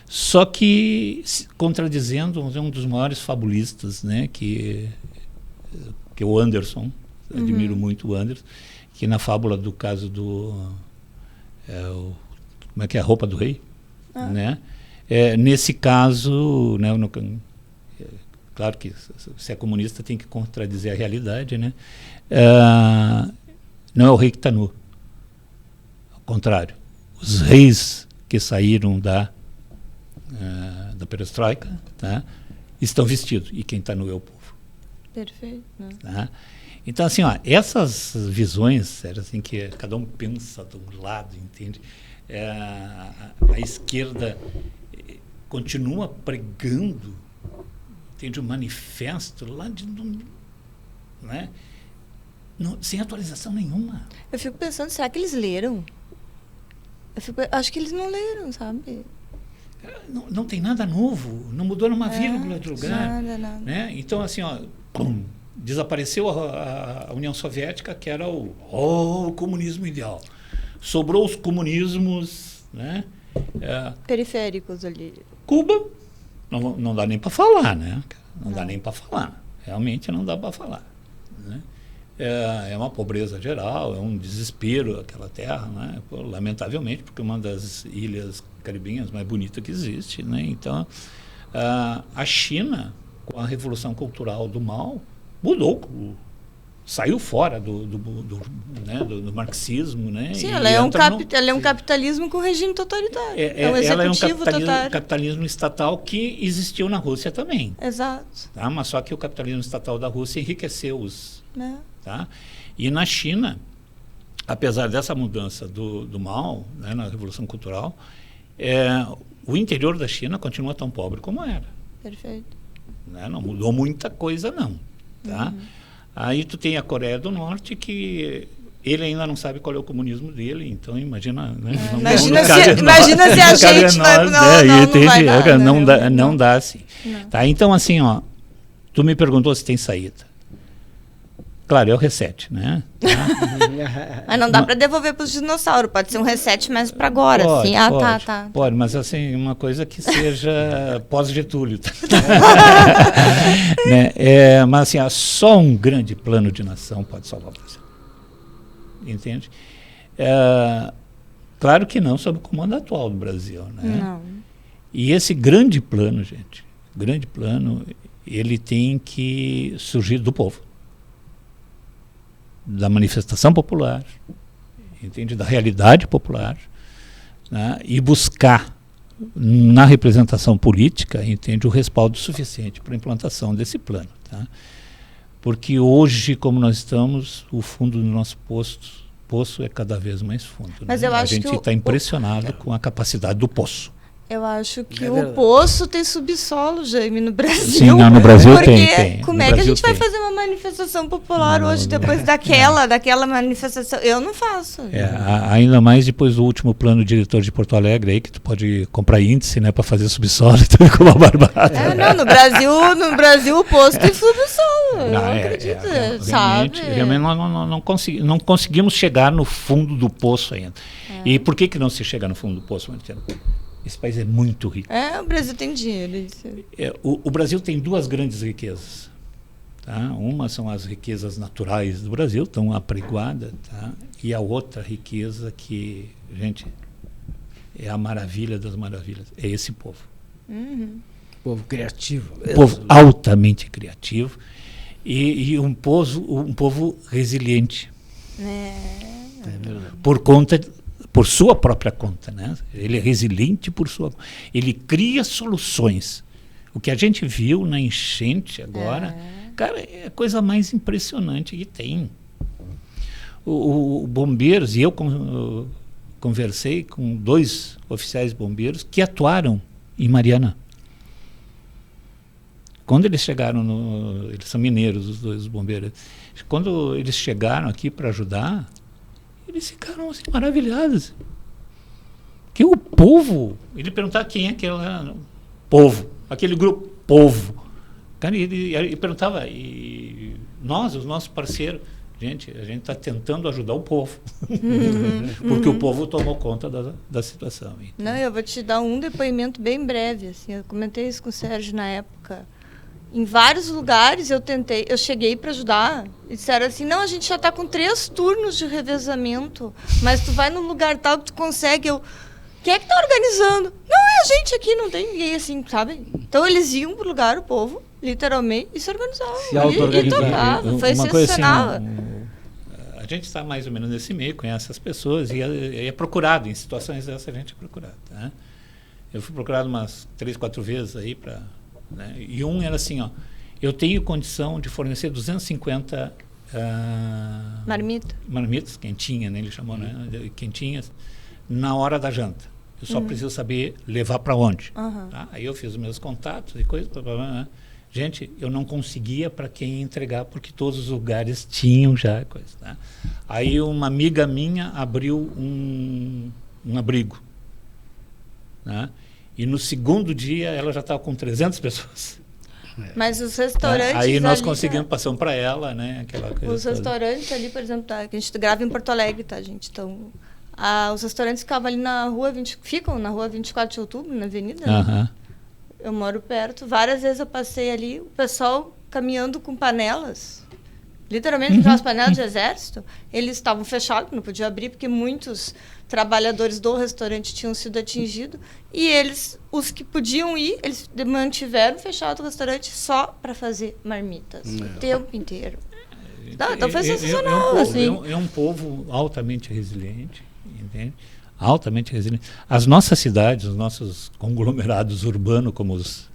Só que, contradizendo um dos maiores fabulistas, né, que é o Anderson, admiro muito o Anderson, que na fábula do caso do... como é que é? A Roupa do Rei? Né? Nesse caso, né, claro que se é comunista tem que contradizer a realidade, né? Não é o rei que está nu. Ao contrário. Os reis que saíram da perestroika, tá, estão vestidos. E quem está nu é o povo. Perfeito. Né? Tá? Então, assim, ó, essas visões, assim, que cada um pensa de um lado, entende? A esquerda continua pregando, entende, um manifesto lá de... Né? Sem atualização nenhuma. Eu fico pensando, será que eles leram? Acho que eles não leram, sabe? Não tem nada novo, não mudou numa vírgula de lugar. Nada. Né? Então, assim, ó, desapareceu a União Soviética, que era o comunismo ideal. Sobrou os comunismos, né? Periféricos ali. Cuba, não dá nem para falar, né? Não dá nem para falar. Realmente não dá para falar. Né? É uma pobreza geral, é um desespero aquela terra, né? Lamentavelmente, porque é uma das ilhas caribenhas mais bonitas que existe, né? Então, a China, com a Revolução Cultural do Mao, mudou, saiu fora do marxismo, né? Sim, ela é um capitalismo com regime totalitário. Um executivo ela é um capitalismo estatal que existiu na Rússia também. Exato. Tá? Mas só que o capitalismo estatal da Rússia enriqueceu os... Tá? E na China, apesar dessa mudança do Mao, né, na Revolução Cultural, o interior da China continua tão pobre como era. Perfeito. Né? Não mudou muita coisa, não. Tá? Aí tu tem a Coreia do Norte, que ele ainda não sabe qual é o comunismo dele, então imagina... Né? Imagina se a gente vai... Não dá assim. Tá? Então, assim, ó, tu me perguntou se tem saída. Claro, é o reset, né? Mas não dá para devolver para os dinossauros, pode ser um reset mais para agora. Pode, assim. Pode, mas assim, uma coisa que seja pós-Getúlio. Tá? Né? Mas assim, só um grande plano de nação pode salvar o Brasil. Entende? Claro que não sob o comando atual do Brasil. Né? Não. E esse grande plano, gente, ele tem que surgir do povo. Da manifestação popular, entende? Da realidade popular, né? E buscar na representação política, entende, o respaldo suficiente para a implantação desse plano. Tá? Porque hoje, como nós estamos, o fundo do nosso poço é cada vez mais fundo. Mas né? eu acho a gente está impressionado com a capacidade do poço. Eu acho que o poço tem subsolo, Jaime, no Brasil. Sim, no Brasil porque tem. Como é que a gente vai fazer uma manifestação popular hoje, depois daquela manifestação? Eu não faço. Ainda mais depois do último plano diretor de Porto Alegre, aí, que tu pode comprar índice, né, para fazer subsolo, então ficou uma barbada. No Brasil o poço tem subsolo. Não acredito, sabe? Realmente não conseguimos chegar no fundo do poço ainda. E por que não se chega no fundo do poço, Martina? Esse país é muito rico. O Brasil tem dinheiro. O Brasil tem duas grandes riquezas. Tá? Uma são as riquezas naturais do Brasil, tão apregoadas, tá? E a outra riqueza que, gente, é a maravilha das maravilhas, é esse povo. Povo criativo. Povo altamente criativo e um povo resiliente. Por sua própria conta, né? Ele é resiliente por sua conta. Ele cria soluções. O que a gente viu na enchente agora, cara, é a coisa mais impressionante que tem. O bombeiros, e eu conversei com 2 oficiais bombeiros que atuaram em Mariana. Quando eles chegaram, eles são mineiros, os 2 bombeiros, quando eles chegaram aqui para ajudar, eles ficaram assim, maravilhados. Que o povo, ele perguntava quem é aquele povo, aquele grupo, povo. Cara, ele perguntava, e nós, os nossos parceiros, Gente, a gente está tentando ajudar o povo, porque o povo tomou conta da situação. Então, não, eu vou te dar um depoimento bem breve. Assim, eu comentei isso com o Sérgio na época. Em vários lugares eu cheguei para ajudar e disseram assim, não, a gente já está com 3 turnos de revezamento, mas tu vai num lugar tal que tu consegue. Quem é que está organizando? Não, é a gente aqui, não tem ninguém assim, sabe? Então eles iam pro lugar, o povo, literalmente, e se organizavam. Se auto-organizavam. E tocava, foi uma coisa sensacional. assim, a gente está mais ou menos nesse meio, conhece as pessoas e é procurado, em situações dessas a gente é procurado. Tá? Eu fui procurado umas 3, 4 vezes aí para... Né? E um era assim, ó, eu tenho condição de fornecer 250 marmitas, quentinha, né, ele chamou, né, quentinhas, na hora da janta. Eu só preciso saber levar para onde. Tá? Aí eu fiz os meus contatos e coisas. Né? Gente, eu não conseguia para quem entregar, porque todos os lugares tinham já coisa. Tá? Aí uma amiga minha abriu um abrigo. Né? E no segundo dia ela já estava com 300 pessoas. Mas os restaurantes... Aí nós conseguimos, passamos para ela, né? Aquela coisa os restaurantes ali, por exemplo, tá, que a gente grava em Porto Alegre, tá, gente? Então, os restaurantes ficavam ali na rua ficam na rua 24 de outubro, na avenida. Né? Eu moro perto. Várias vezes eu passei ali, o pessoal caminhando com panelas, literalmente aquelas panelas de exército, eles estavam fechados, não podiam abrir, porque muitos trabalhadores do restaurante tinham sido atingidos, e eles, os que podiam ir, eles mantiveram fechado o restaurante só para fazer marmitas o tempo inteiro. Então foi sensacional. É um povo altamente resiliente, entende? Altamente resiliente. As nossas cidades, os nossos conglomerados urbanos, como os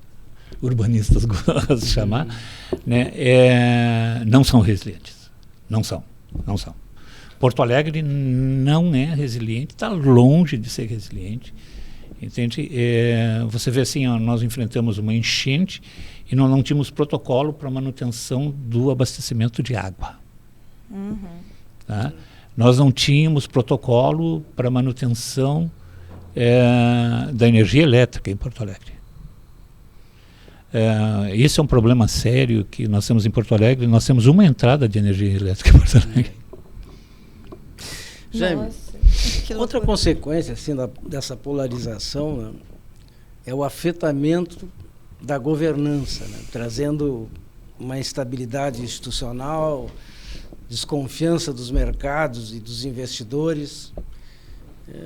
urbanistas gostam de chamar, né, não são resilientes. Não são. Porto Alegre não é resiliente, está longe de ser resiliente. Entende? Você vê assim, ó, nós enfrentamos uma enchente e nós não tínhamos protocolo para manutenção do abastecimento de água. Tá? Nós não tínhamos protocolo para manutenção da energia elétrica em Porto Alegre. Esse é um problema sério que nós temos em Porto Alegre. Nós temos uma entrada de energia elétrica em Porto Alegre. Jaime, outra consequência assim, dessa polarização, né, é o afetamento da governança, né, trazendo uma instabilidade institucional, desconfiança dos mercados e dos investidores,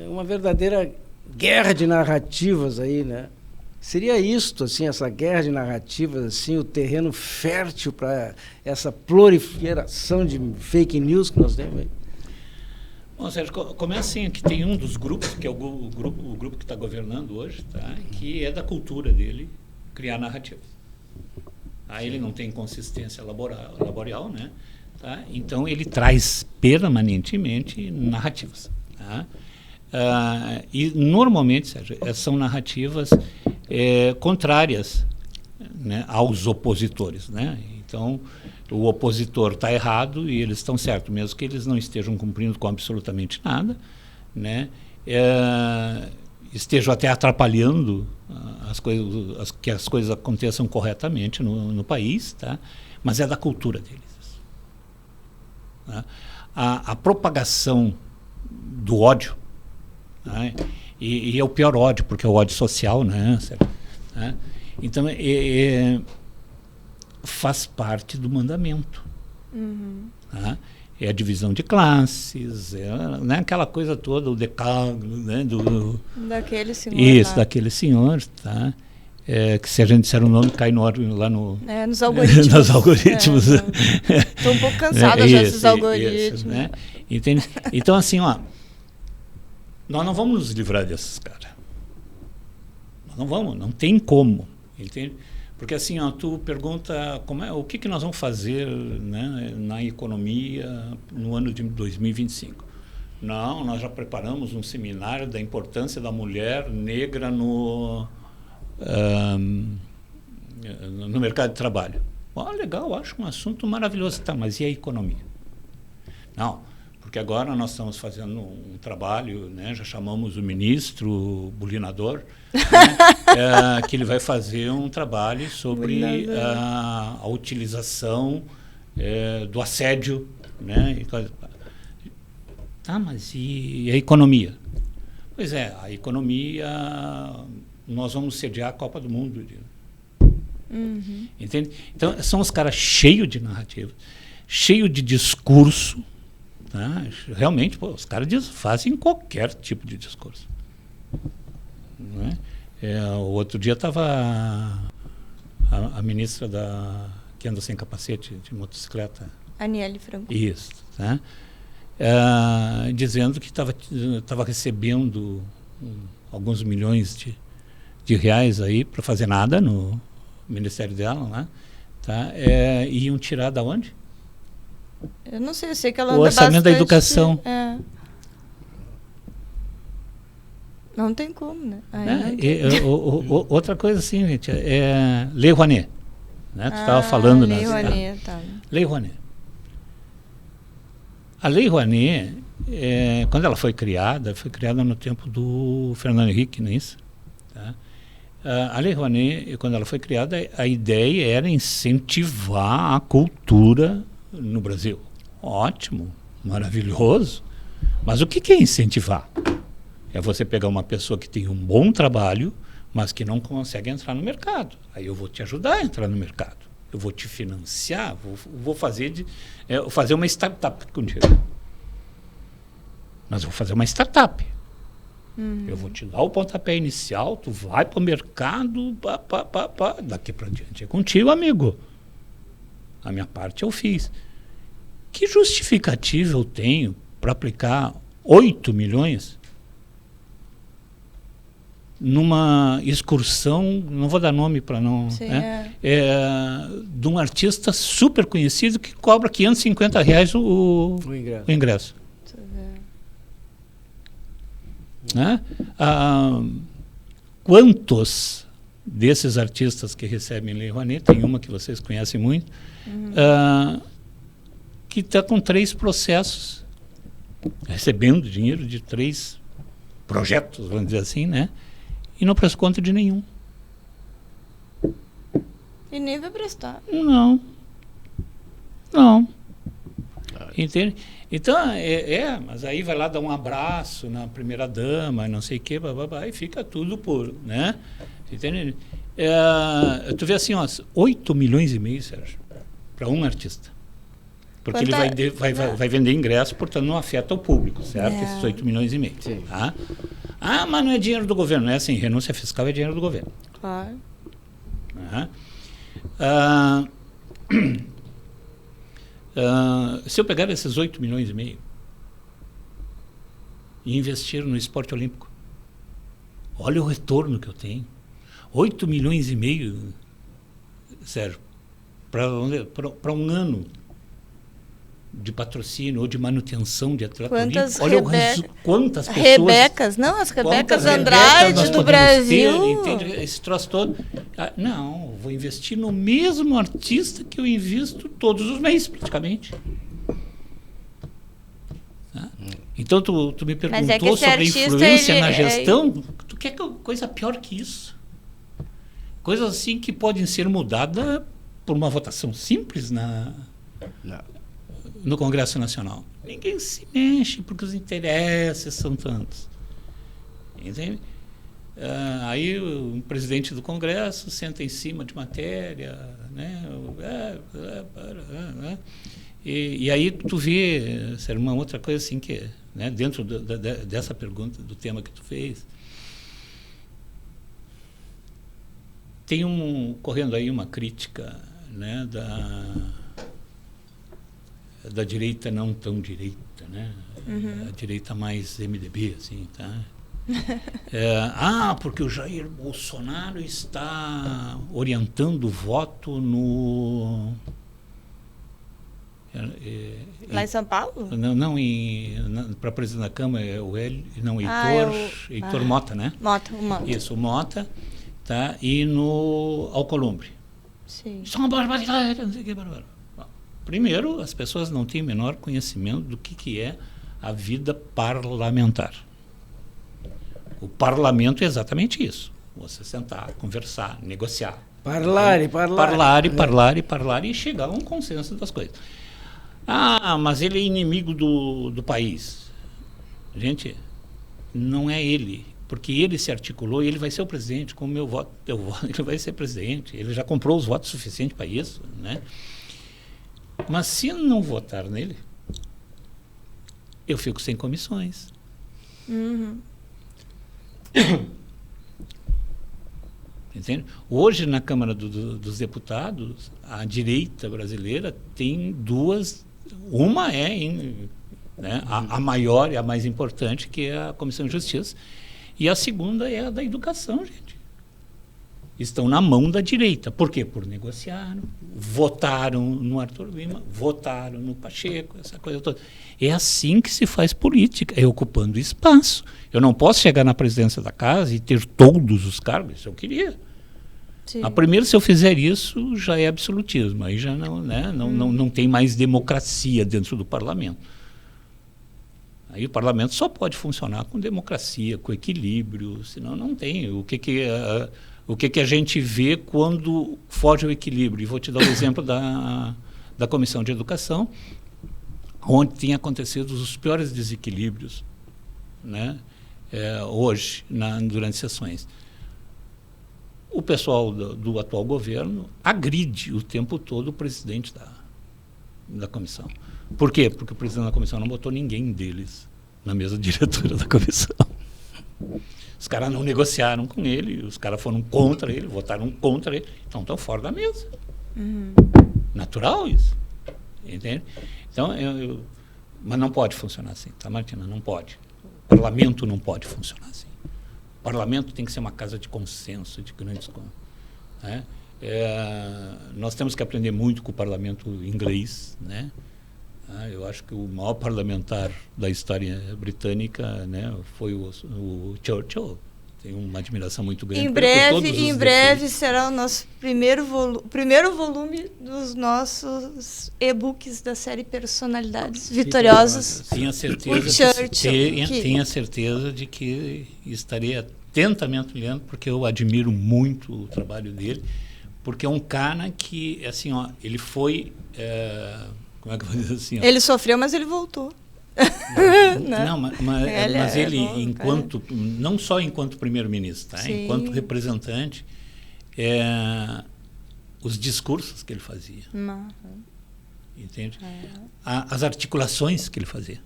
uma verdadeira guerra de narrativas aí, né? Seria isto, assim, essa guerra de narrativas, assim, o terreno fértil para essa proliferação de fake news que nós temos aí? Bom, Sérgio, começa assim, que tem um dos grupos, que é o grupo que está governando hoje, tá? Que é da cultura dele criar narrativa. Aí ele não tem consistência laboral, né? Tá? Então ele traz permanentemente narrativas. Tá? E normalmente, Sérgio, são narrativas contrárias, né, aos opositores, né? Então o opositor está errado e eles estão certos, mesmo que eles não estejam cumprindo com absolutamente nada, né? Estejam até atrapalhando que as coisas aconteçam corretamente no país, tá? Mas é da cultura deles. Tá? A propagação do ódio, né? E é o pior ódio, porque é o ódio social, né? Tá? Então faz parte do mandamento. Tá? É a divisão de classes, né, aquela coisa toda, o decálogo, né, daquele senhor. Isso, lá. daquele senhor, tá? Que se a gente disser o nome, cai lá no... nos algoritmos. Nos algoritmos. Estou um pouco cansada já desses algoritmos. Isso, né? Entende? Então, assim, ó, nós não vamos nos livrar desses caras. Nós não vamos, não tem como, entende? Porque assim, ó, tu pergunta o que nós vamos fazer, né, na economia no ano de 2025. Não, nós já preparamos um seminário da importância da mulher negra no mercado de trabalho. Legal, acho um assunto maravilhoso. Tá, mas e a economia? Não, porque agora nós estamos fazendo um trabalho, né, já chamamos o ministro Bulinador, né, que ele vai fazer um trabalho sobre a utilização do assédio, né? Tá, mas e a economia? Pois é, a economia, nós vamos sediar a Copa do Mundo. Entende? Então, são os caras cheios de narrativa, cheios de discurso. Tá? Realmente, pô, os caras fazem qualquer tipo de discurso. Né? O outro dia estava a ministra que anda sem capacete de motocicleta. Aniele Franco. Isso. Tá? Dizendo que estava recebendo alguns milhões de reais aí para fazer nada no ministério dela, né? Tá? Iam tirar da onde? Eu não sei, eu sei que ela o anda orçamento bastante, da educação. Não tem como, né? Outra coisa assim, gente, Lei Rouanet. Né? Tu estava falando... Lei Rouanet, tá. Lei Rouanet. A Lei Rouanet, quando ela foi criada no tempo do Fernando Henrique, não é isso? Tá? A Lei Rouanet, quando ela foi criada, a ideia era incentivar a cultura no Brasil. Ótimo, maravilhoso. Mas o que é incentivar? É você pegar uma pessoa que tem um bom trabalho, mas que não consegue entrar no mercado. Aí eu vou te ajudar a entrar no mercado. Eu vou te financiar, vou fazer uma startup contigo. Mas eu vou fazer uma startup. Eu vou te dar o pontapé inicial, tu vai para o mercado, daqui para diante é contigo, amigo. A minha parte eu fiz. Que justificativa eu tenho para aplicar 8 milhões numa excursão, não vou dar nome para não... Sim, de um artista super conhecido que cobra R$550 o ingresso. Né? Quantos desses artistas que recebem Lei Rouanet, tem uma que vocês conhecem muito, que está com 3 processos, recebendo dinheiro de 3 projetos, vamos dizer assim, né? E não prestou conta de nenhum. E nem vai prestar. Não. Entende? Então, mas aí vai lá dar um abraço na primeira dama, não sei o quê, e fica tudo por, né? Entende? Tu vê assim, 8 milhões e meio, Sérgio, para um artista. Porque ele vai vender ingresso, portanto não afeta o público, certo? Esses 8 milhões e meio. Sim. Tá? Mas não é dinheiro do governo, não é assim, renúncia fiscal é dinheiro do governo. Claro. Se eu pegar esses 8 milhões e meio e investir no esporte olímpico, olha o retorno que eu tenho. 8 milhões e meio, Sérgio, para um ano de patrocínio ou de manutenção de atleta olímpico. Olha quantas pessoas... As Rebecas Andrade do Brasil. Entende esse troço todo? Não, vou investir no mesmo artista que eu invisto todos os meses, praticamente. Então, tu me perguntou sobre a influência na gestão. Tu quer coisa pior que isso? Coisas assim que podem ser mudadas por uma votação simples no Congresso Nacional. Ninguém se mexe porque os interesses são tantos. Entende? Aí o presidente do Congresso senta em cima de matéria, né? E aí tu vê, sério, uma outra coisa assim que, né, dentro dessa pergunta, do tema que tu fez, tem correndo aí uma crítica, né, da direita não tão direita, né? A direita mais MDB, assim, tá? Porque o Jair Bolsonaro está orientando o voto lá em São Paulo? Não, para presidente da Câmara é o Heitor Mota, né? Mota. Isso, o Mota, tá? E no Alcolumbre. Sim. Isso é uma barbaridade, não sei o que, barbaridade. Primeiro, as pessoas não têm o menor conhecimento do que é a vida parlamentar. O parlamento é exatamente isso. Você sentar, conversar, negociar. Parlar e chegar a um consenso das coisas. Ah, mas ele é inimigo do país. Gente, não é ele. Porque ele se articulou e ele vai ser o presidente. Com o meu voto, ele vai ser presidente. Ele já comprou os votos suficientes para isso, né? Mas se não votar nele, eu fico sem comissões. Entende? Hoje, na Câmara dos Deputados, a direita brasileira tem duas. Uma é né, a maior e a mais importante, que é a Comissão de Justiça. E a segunda é a da educação, gente. Estão na mão da direita. Por quê? Por negociaram, votaram no Arthur Lima, votaram no Pacheco, essa coisa toda. É assim que se faz política, é ocupando espaço. Eu não posso chegar na presidência da casa e ter todos os cargos, isso eu queria. Primeiro, se eu fizer isso, já é absolutismo. Aí já não, né, não tem mais democracia dentro do parlamento. Aí o parlamento só pode funcionar com democracia, com equilíbrio, senão não tem. O que a gente vê quando foge o equilíbrio? E vou te dar o exemplo da Comissão de Educação, onde tem acontecido os piores desequilíbrios, né, hoje, durante sessões. O pessoal do atual governo agride o tempo todo o presidente da comissão. Por quê? Porque o presidente da comissão não botou ninguém deles na mesa diretora da comissão. Os caras não negociaram com ele, os caras foram contra ele, votaram contra ele, então estão fora da mesa. Natural isso. Entende? Então, mas não pode funcionar assim, tá, Martina? Não pode. O parlamento não pode funcionar assim. O parlamento tem que ser uma casa de consenso, de grandes... Né? Nós temos que aprender muito com o parlamento inglês, né? Eu acho que o maior parlamentar da história britânica, né, foi o Churchill. Tenho uma admiração muito grande por todos os Em breve será o nosso primeiro volume dos nossos e-books da série Personalidades Vitoriosas. Tenha certeza de que estarei atentamente lendo, porque eu admiro muito o trabalho dele, porque é um cara que, assim, ó, ele foi... como é que eu vou dizer assim? Ó? Ele sofreu, mas ele voltou. Não, mas ele, enquanto, não só enquanto primeiro-ministro, tá? Enquanto representante, os discursos que ele fazia, entende? As articulações que ele fazia.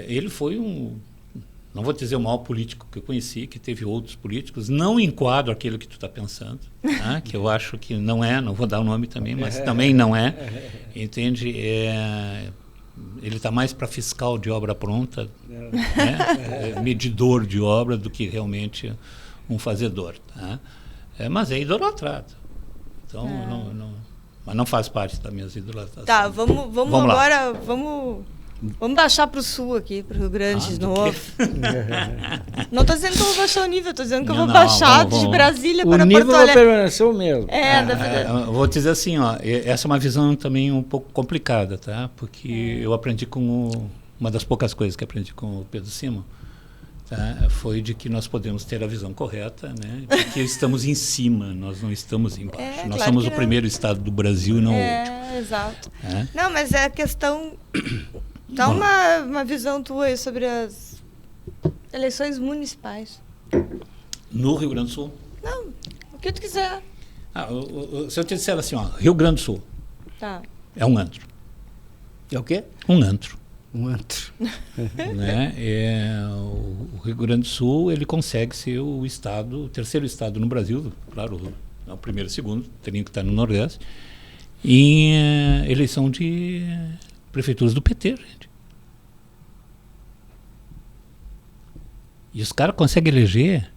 Ele foi não vou dizer o maior político que eu conheci, que teve outros políticos, não enquadro aquilo que tu está pensando, tá? Que eu acho que não vou dar o nome também, mas também não é, entende? Ele está mais para fiscal de obra pronta, né? Medidor de obra, do que realmente um fazedor, tá? Mas é idolatrado, então mas não faz parte das minhas idolatrações. Tá, vamos agora, vamos baixar para o sul aqui, para o Rio Grande de novo. Não estou dizendo que eu vou baixar o nível, estou dizendo que eu vou baixar de Brasília para Porto Alegre. O nível vai permanecer o mesmo. Vou dizer assim, ó, essa é uma visão também um pouco complicada, tá? Porque eu aprendi uma das poucas coisas que aprendi com o Pedro Simon, tá? Foi de que nós podemos ter a visão correta, né? De que estamos em cima, nós não estamos embaixo. Nós somos o primeiro estado do Brasil e não o último. Exato. Não, mas é a questão... Dá uma visão tua aí sobre as eleições municipais. No Rio Grande do Sul? Não, o que tu quiser. Se eu te disser assim, ó, Rio Grande do Sul, tá, é um antro. É o quê? Um antro. Um antro. Né? O Rio Grande do Sul, ele consegue ser o terceiro estado no Brasil, claro, o primeiro e o segundo, teriam que estar no Nordeste, em eleição de prefeituras do PT, gente. E os caras conseguem eleger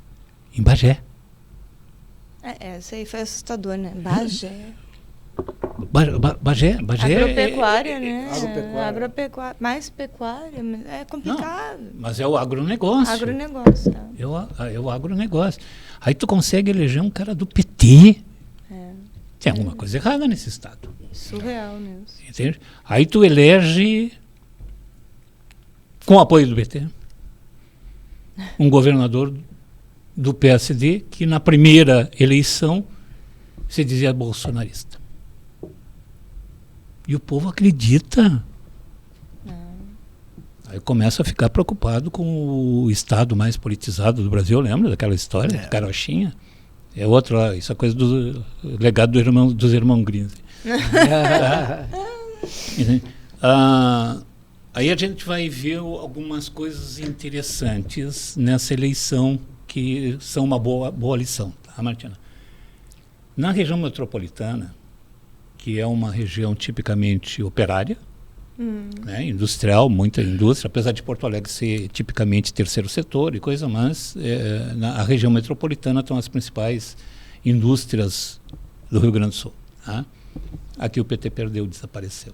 em Bagé. Isso aí foi assustador, né? Bagé. Bagé agropecuária, né? Agropecuária. Mais pecuária, é complicado. Não, mas é o agronegócio. Agronegócio, É o agronegócio. Aí tu consegue eleger um cara do PT. Tem alguma coisa errada nesse estado. Surreal mesmo. Entende? Aí tu elege, com o apoio do PT, um governador do PSD que na primeira eleição se dizia bolsonarista. E o povo acredita. Aí começa a ficar preocupado com o estado mais politizado do Brasil, lembra daquela história, de Carochinha? É outro lá, isso é coisa do legado dos irmãos Grimm. Aí a gente vai ver algumas coisas interessantes nessa eleição que são uma boa lição, tá, Martina? Na região metropolitana, que é uma região tipicamente operária, né, industrial, muita indústria, apesar de Porto Alegre ser tipicamente terceiro setor e coisa, mas na região metropolitana estão as principais indústrias do Rio Grande do Sul. Tá? Aqui o PT perdeu, desapareceu.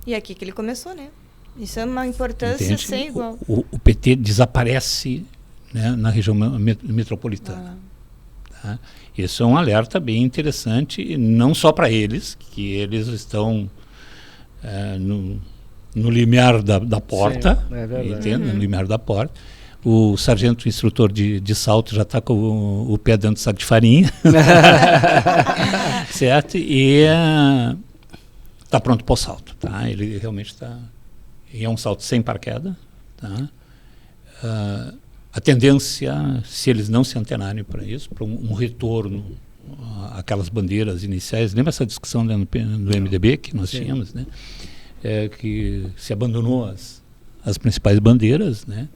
E aqui que ele começou, né? Isso é uma importância sem igual. O PT desaparece, né, na região metropolitana. Tá? Isso é um alerta bem interessante, não só para eles, que eles estão no limiar da porta, sim, é entende? No limiar da porta. O sargento instrutor de salto já está com o pé dentro do saco de farinha. Certo? E está pronto para o salto. Tá? Ele realmente está... É um salto sem paraquedas. Tá? A tendência, se eles não se antenarem para isso, para um retorno àquelas bandeiras iniciais, lembra essa discussão do MDB que nós tínhamos, né? Que se abandonou as principais bandeiras, né?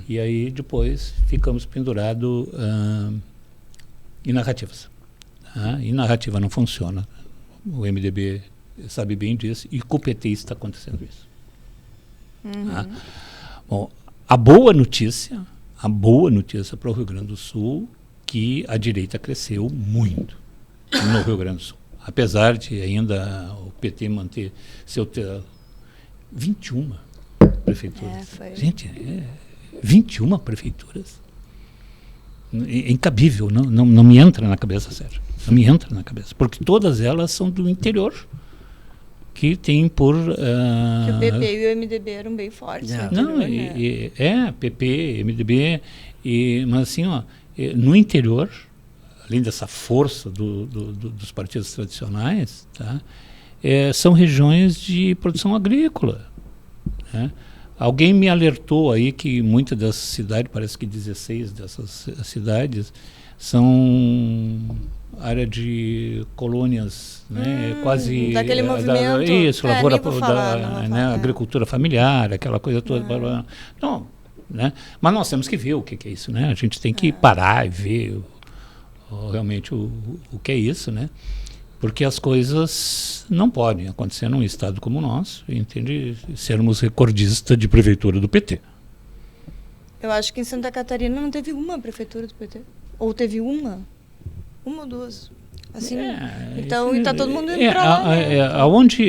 E aí depois ficamos pendurados em narrativas. Tá? E narrativa não funciona. O MDB sabe bem disso e com o PT está acontecendo isso. Tá? Bom, a boa notícia para o Rio Grande do Sul, que a direita cresceu muito no Rio Grande do Sul. Apesar de ainda o PT manter 21 prefeituras. Gente, 21 prefeituras. É incabível, não me entra na cabeça, Sérgio. Não me entra na cabeça. Porque todas elas são do interior, que tem por... que o PP e o MDB eram bem fortes. Não, PP, MDB, mas assim, no interior, além dessa força dos partidos tradicionais, tá, são regiões de produção agrícola. Né? Alguém me alertou aí que muitas dessas cidades, parece que 16 dessas cidades, são área de colônias, né, quase... Daquele movimento... Isso, lavoura, agricultura familiar, aquela coisa toda. Não, né? Mas nós temos que ver o que é isso, né? A gente tem que parar e ver realmente o que é isso, né? Porque as coisas não podem acontecer num estado como o nosso, entende? Sermos recordistas de prefeitura do PT. Eu acho que em Santa Catarina não teve uma prefeitura do PT. Ou teve uma ou duas. Assim, então, e está todo mundo indo para lá.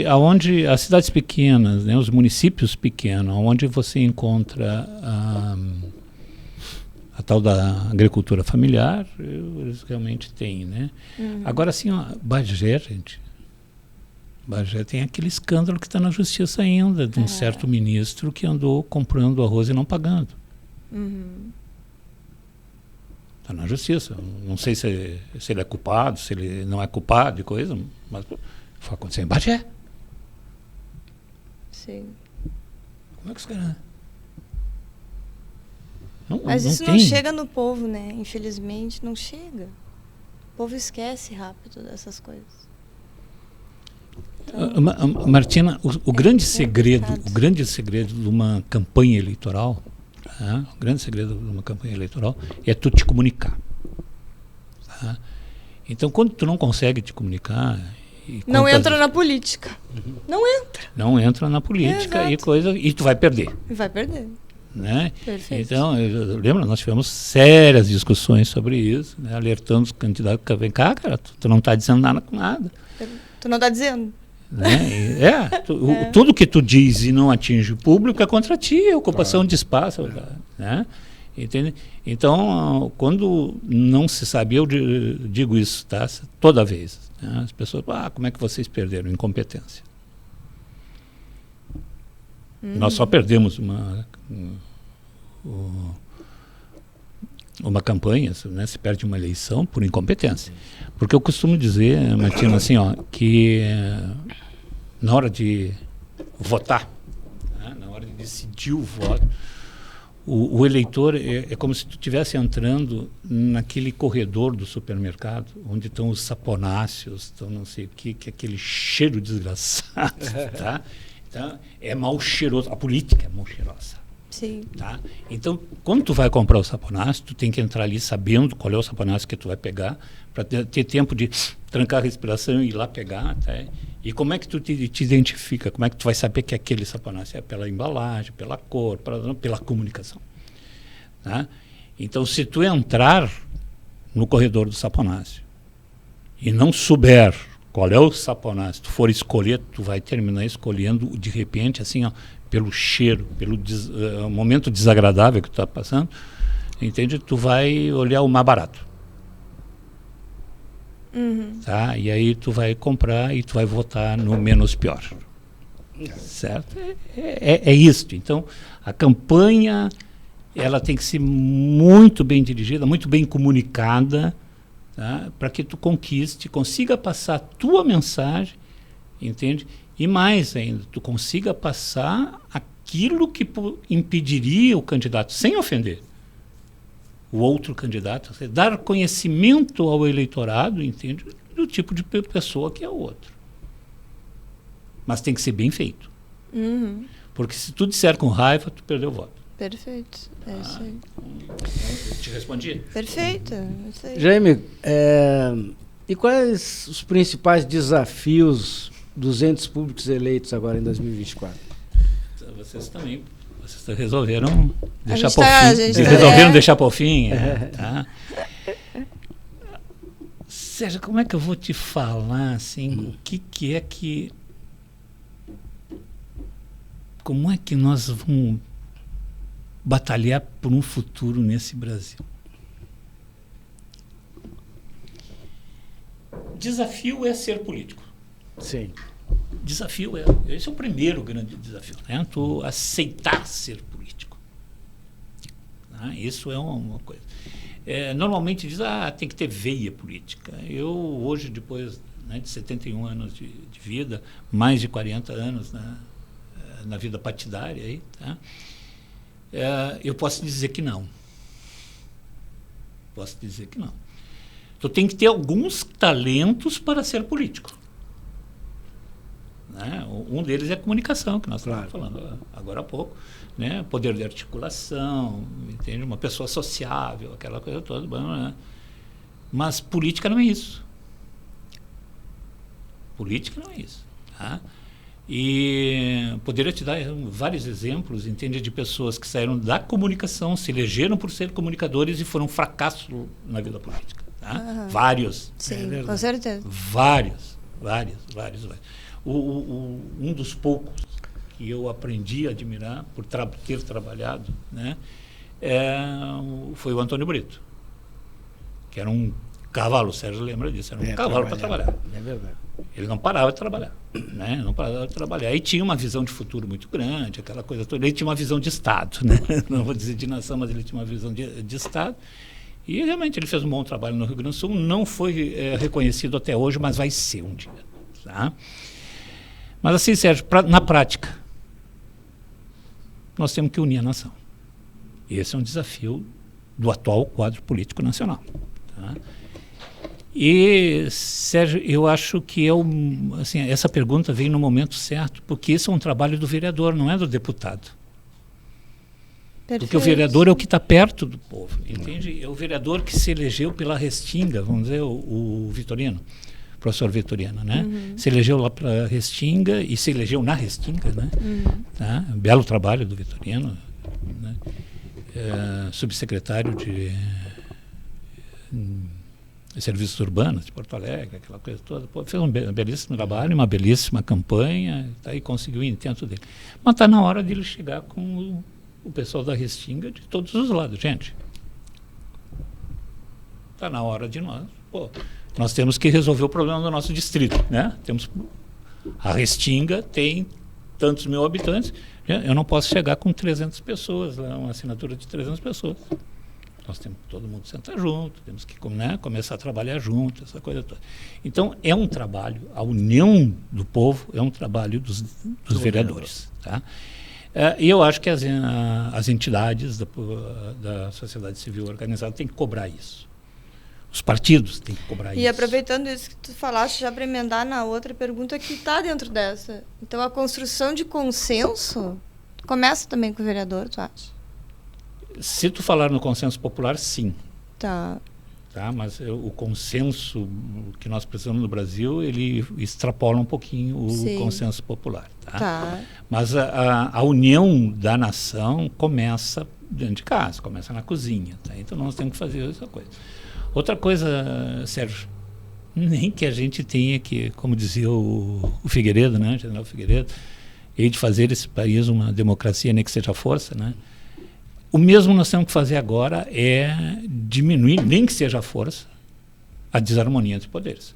Aonde as cidades pequenas, né, os municípios pequenos, onde você encontra a tal da agricultura familiar, eles realmente têm, né? Agora, assim, Bagé, gente, Bagé tem aquele escândalo que está na justiça ainda, de um certo ministro que andou comprando arroz e não pagando. Está na justiça. Não sei se ele é culpado, se ele não é culpado e coisa, mas foi acontecer em Bagé. Sim. Como é que os caras... Mas isso não chega no povo, né? Infelizmente, não chega. O povo esquece rápido dessas coisas. Então, Martina, o grande segredo de uma campanha eleitoral, o grande segredo de uma campanha eleitoral é tu te comunicar. Tá? Então, quando tu não consegue te comunicar... Não entra na política. Não entra. Não entra na política e tu vai perder. Vai perder. Né? Perfeito. Então, lembra, nós tivemos sérias discussões sobre isso, né? Alertando os candidatos que vem cá, cara, tu não está dizendo nada com nada. Tu não está dizendo. Né? Tudo que tu diz e não atinge o público é contra ti, é ocupação de espaço. Né? Entende? Então, quando não se sabe, eu digo isso, tá? Toda vez. Né? As pessoas, como é que vocês perderam? Incompetência. Nós só perdemos uma campanha, né? Se perde uma eleição por incompetência. Porque eu costumo dizer, Martina, assim, que na hora de votar, né, na hora de decidir o voto, o eleitor é como se tu estivesse entrando naquele corredor do supermercado, onde estão os saponáceos, estão não sei o que é aquele cheiro desgraçado, tá? Então, é mal cheiroso. A política é mal cheirosa. Sim. Tá? Então, quando tu vai comprar o saponáceo, tu tem que entrar ali sabendo qual é o saponáceo que tu vai pegar, para ter tempo de trancar a respiração e ir lá pegar. Tá? E como é que tu te identifica? Como é que tu vai saber que aquele saponáceo é pela embalagem, pela cor, pela comunicação? Tá? Então, se tu entrar no corredor do saponáceo e não souber qual é o saponáceo, tu for escolher, tu vai terminar escolhendo, de repente, assim, ó, pelo cheiro, pelo momento desagradável que tu está passando, entende? Tu vai olhar o mais barato. Tá? E aí tu vai comprar e tu vai votar no menos pior. Certo? É isso. Então, a campanha, ela tem que ser muito bem dirigida, muito bem comunicada, tá? Para que tu consiga passar a tua mensagem, entende? E mais ainda, tu consiga passar aquilo que impediria o candidato, sem ofender o outro candidato, dar conhecimento ao eleitorado, entende? Do tipo de pessoa que é o outro. Mas tem que ser bem feito. Porque se tu disser com raiva, tu perdeu o voto. Perfeito. É isso aí. Eu te respondi? Perfeito. É isso aí. Jaime, e quais os principais desafios dos entes públicos eleitos agora em 2024? Vocês também resolveram deixar por fim. Resolveram deixar por fim. Tá? Sérgio, como é que eu vou te falar assim? O que é que... Como é que nós vamos batalhar por um futuro nesse Brasil? Desafio é ser político. Sim. Desafio esse é o primeiro grande desafio, né? Tu aceitar ser político. Tá? Isso é uma coisa. Normalmente diz, tem que ter veia política. Eu hoje, depois, né, de 71 anos de vida, mais de 40 anos na vida partidária, aí, tá? Eu posso dizer que não. Posso dizer que não. Tu tem que ter alguns talentos para ser político. Né? Um deles é a comunicação, que nós estávamos falando agora há pouco, né? Poder de articulação, entende? Uma pessoa sociável, aquela coisa toda. Né? Mas política não é isso. Política não é isso. Tá? E poderia te dar vários exemplos, entende? De pessoas que saíram da comunicação, se elegeram por ser comunicadores e foram um fracasso na vida política. Tá? Vários. Sim, com certeza. Vários. Um dos poucos que eu aprendi a admirar por ter trabalhado, né, foi o Antônio Brito, que era um cavalo, o Sérgio lembra disso, era um cavalo para trabalhar. É verdade. Ele não parava de trabalhar, né? Não parava de trabalhar. E tinha uma visão de futuro muito grande, aquela coisa toda. Ele tinha uma visão de Estado, né? Não vou dizer de nação, mas ele tinha uma visão de Estado. E realmente ele fez um bom trabalho no Rio Grande do Sul, não foi reconhecido até hoje, mas vai ser um dia. Tá? Mas assim, Sérgio, na prática, nós temos que unir a nação. Esse é um desafio do atual quadro político nacional. Tá? E, Sérgio, eu acho que assim, essa pergunta vem no momento certo, porque esse é um trabalho do vereador, não é do deputado. Perfeito. Porque o vereador é o que está perto do povo, entende? É o vereador que se elegeu pela Restinga, vamos dizer, o Vitorino. Professor Vitorino, né? Se elegeu lá para Restinga e se elegeu na Restinga, né? Tá? Belo trabalho do Vitorino, né? Subsecretário de Serviços Urbanos de Porto Alegre, aquela coisa toda. Pô, fez um belíssimo trabalho, uma belíssima campanha, tá? E conseguiu o intento dele. Mas está na hora de ele chegar com o pessoal da Restinga de todos os lados, gente. Está na hora de nós temos que resolver o problema do nosso distrito, né? A Restinga tem tantos mil habitantes, eu não posso chegar com 300 pessoas, uma assinatura de 300 pessoas. Nós temos que todo mundo sentar junto, temos que, né, começar a trabalhar junto, essa coisa toda. Então, é um trabalho, a união do povo é um trabalho dos vereadores. Tá? E eu acho que as entidades da sociedade civil organizada têm que cobrar isso. Os partidos têm que cobrar isso. E aproveitando isso que tu falaste, já para emendar na outra pergunta que está dentro dessa. Então, a construção de consenso começa também com o vereador, tu acha? Se tu falar no consenso popular, sim. Tá. Mas o consenso que nós precisamos no Brasil, ele extrapola um pouquinho o consenso popular. Tá? Mas a união da nação começa dentro de casa, começa na cozinha. Tá? Então nós temos que fazer essa coisa. Outra coisa, Sérgio, nem que a gente tenha que, como dizia o Figueiredo, né, general Figueiredo, e de fazer esse país uma democracia, nem que seja força, né? O mesmo nós temos que fazer agora é diminuir, nem que seja a força, a desarmonia dos poderes.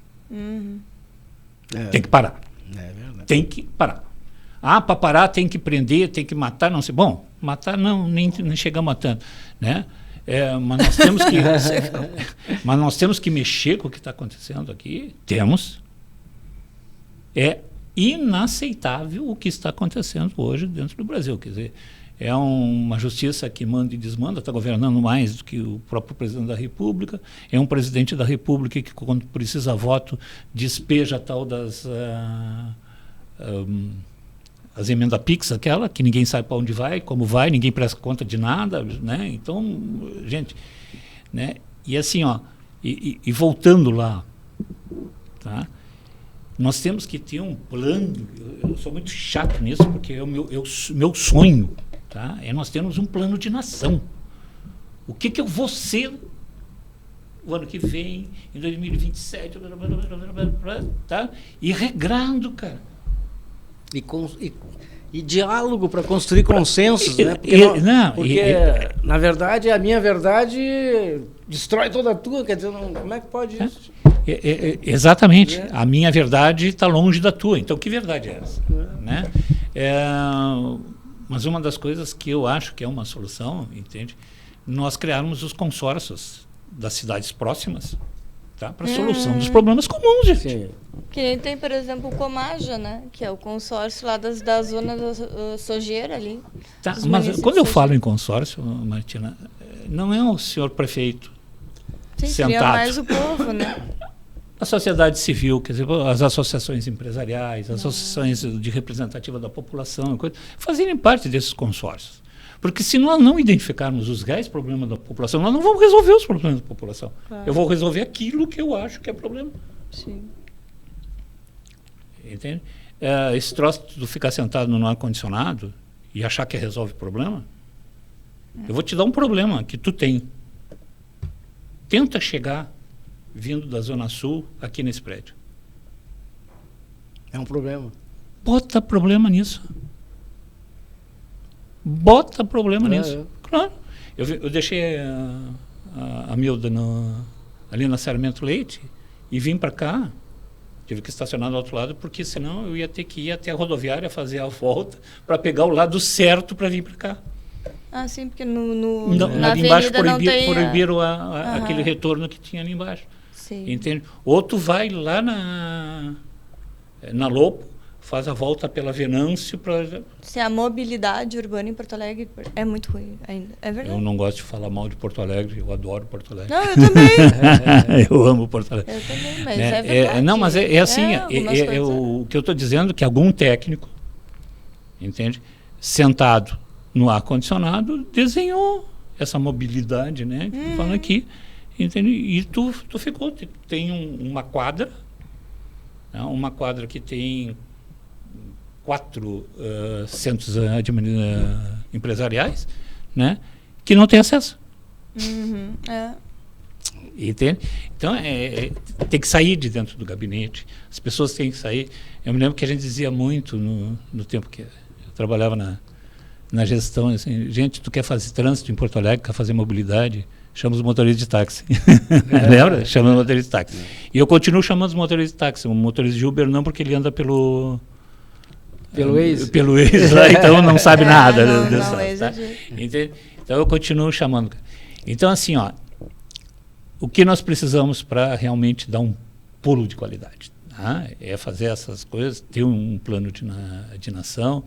Tem que parar. É verdade. Tem que parar. Para parar tem que prender, tem que matar, não sei. Bom, matar não, nem chegamos a tanto, né? Mas nós temos que mas nós temos que mexer com o que está acontecendo aqui. Temos. É inaceitável o que está acontecendo hoje dentro do Brasil. Quer dizer, é uma justiça que manda e desmanda, está governando mais do que o próprio presidente da República. É um presidente da República que, quando precisa voto, despeja a tal das as emendas PIX, aquela que ninguém sabe para onde vai, como vai, ninguém presta conta de nada, né? Então, gente, né? E assim, e voltando lá, tá? Nós temos que ter um plano. Eu sou muito chato nisso, porque é o meu sonho, tá? É nós termos um plano de nação. O que eu vou ser o ano que vem, em 2027, tá? E regrando, cara. E diálogo para construir consensos, né? Porque na verdade, a minha verdade destrói toda a tua, quer dizer, como é que pode isso? Exatamente. A minha verdade está longe da tua. Então, que verdade é essa? Né? Mas uma das coisas que eu acho que é uma solução, entende? Nós criarmos os consórcios das cidades próximas, tá? Para a solução dos problemas comuns, gente. Sim. Que nem tem, por exemplo, o Comaja, né? Que é o consórcio lá da zona da Sojeira ali. Tá, mas quando eu falo em consórcio, Martina, não é o senhor prefeito sentado. Mais o povo, né? A sociedade civil, quer dizer, as associações empresariais, as associações de representativa da população, fazerem parte desses consórcios. Porque se nós não identificarmos os reais problemas da população, nós não vamos resolver os problemas da população. Claro. Eu vou resolver aquilo que eu acho que é problema. Sim. Entende? Esse troço de ficar sentado no ar-condicionado e achar que resolve o problema, eu vou te dar um problema que tu tem. Tenta chegar vindo da Zona Sul aqui nesse prédio. É um problema. Bota problema nisso. Bota problema nisso. Claro. Eu deixei a Milda ali na Sarmento Leite e vim para cá. Tive que estacionar do outro lado, porque senão eu ia ter que ir até a rodoviária fazer a volta para pegar o lado certo para vir para cá. Ah, sim, porque na ali embaixo proibiram aquele retorno que tinha ali embaixo. Sim. Entende? Ou tu vai lá na Lopo, faz a volta pela Venâncio para... Se a mobilidade urbana em Porto Alegre é muito ruim ainda, é verdade. Eu não gosto de falar mal de Porto Alegre, eu adoro Porto Alegre. Não, eu também. Eu amo Porto Alegre. Eu também, mas é verdade. Não, mas é assim, o que eu estou dizendo é que algum técnico, entende, sentado no ar-condicionado, desenhou essa mobilidade, né, que fala aqui, entende? E tu ficou, tem uma quadra, né, uma quadra que tem 4 centros empresariais, né, que não tem acesso. Entende? Então, tem que sair de dentro do gabinete, as pessoas têm que sair. Eu me lembro que a gente dizia muito no tempo que eu trabalhava na gestão, assim, gente, tu quer fazer trânsito em Porto Alegre, quer fazer mobilidade, chama os motoristas de táxi. Lembra? Chama os motoristas de táxi. E eu continuo chamando os motoristas de táxi. O motorista de Uber não, porque ele anda pelo Waze. Pelo Waze lá, então não sabe nada. Não, tá? Entende? Então eu continuo chamando. Então, assim, ó, o que nós precisamos para realmente dar um pulo de qualidade, tá? É fazer essas coisas, ter um plano de nação,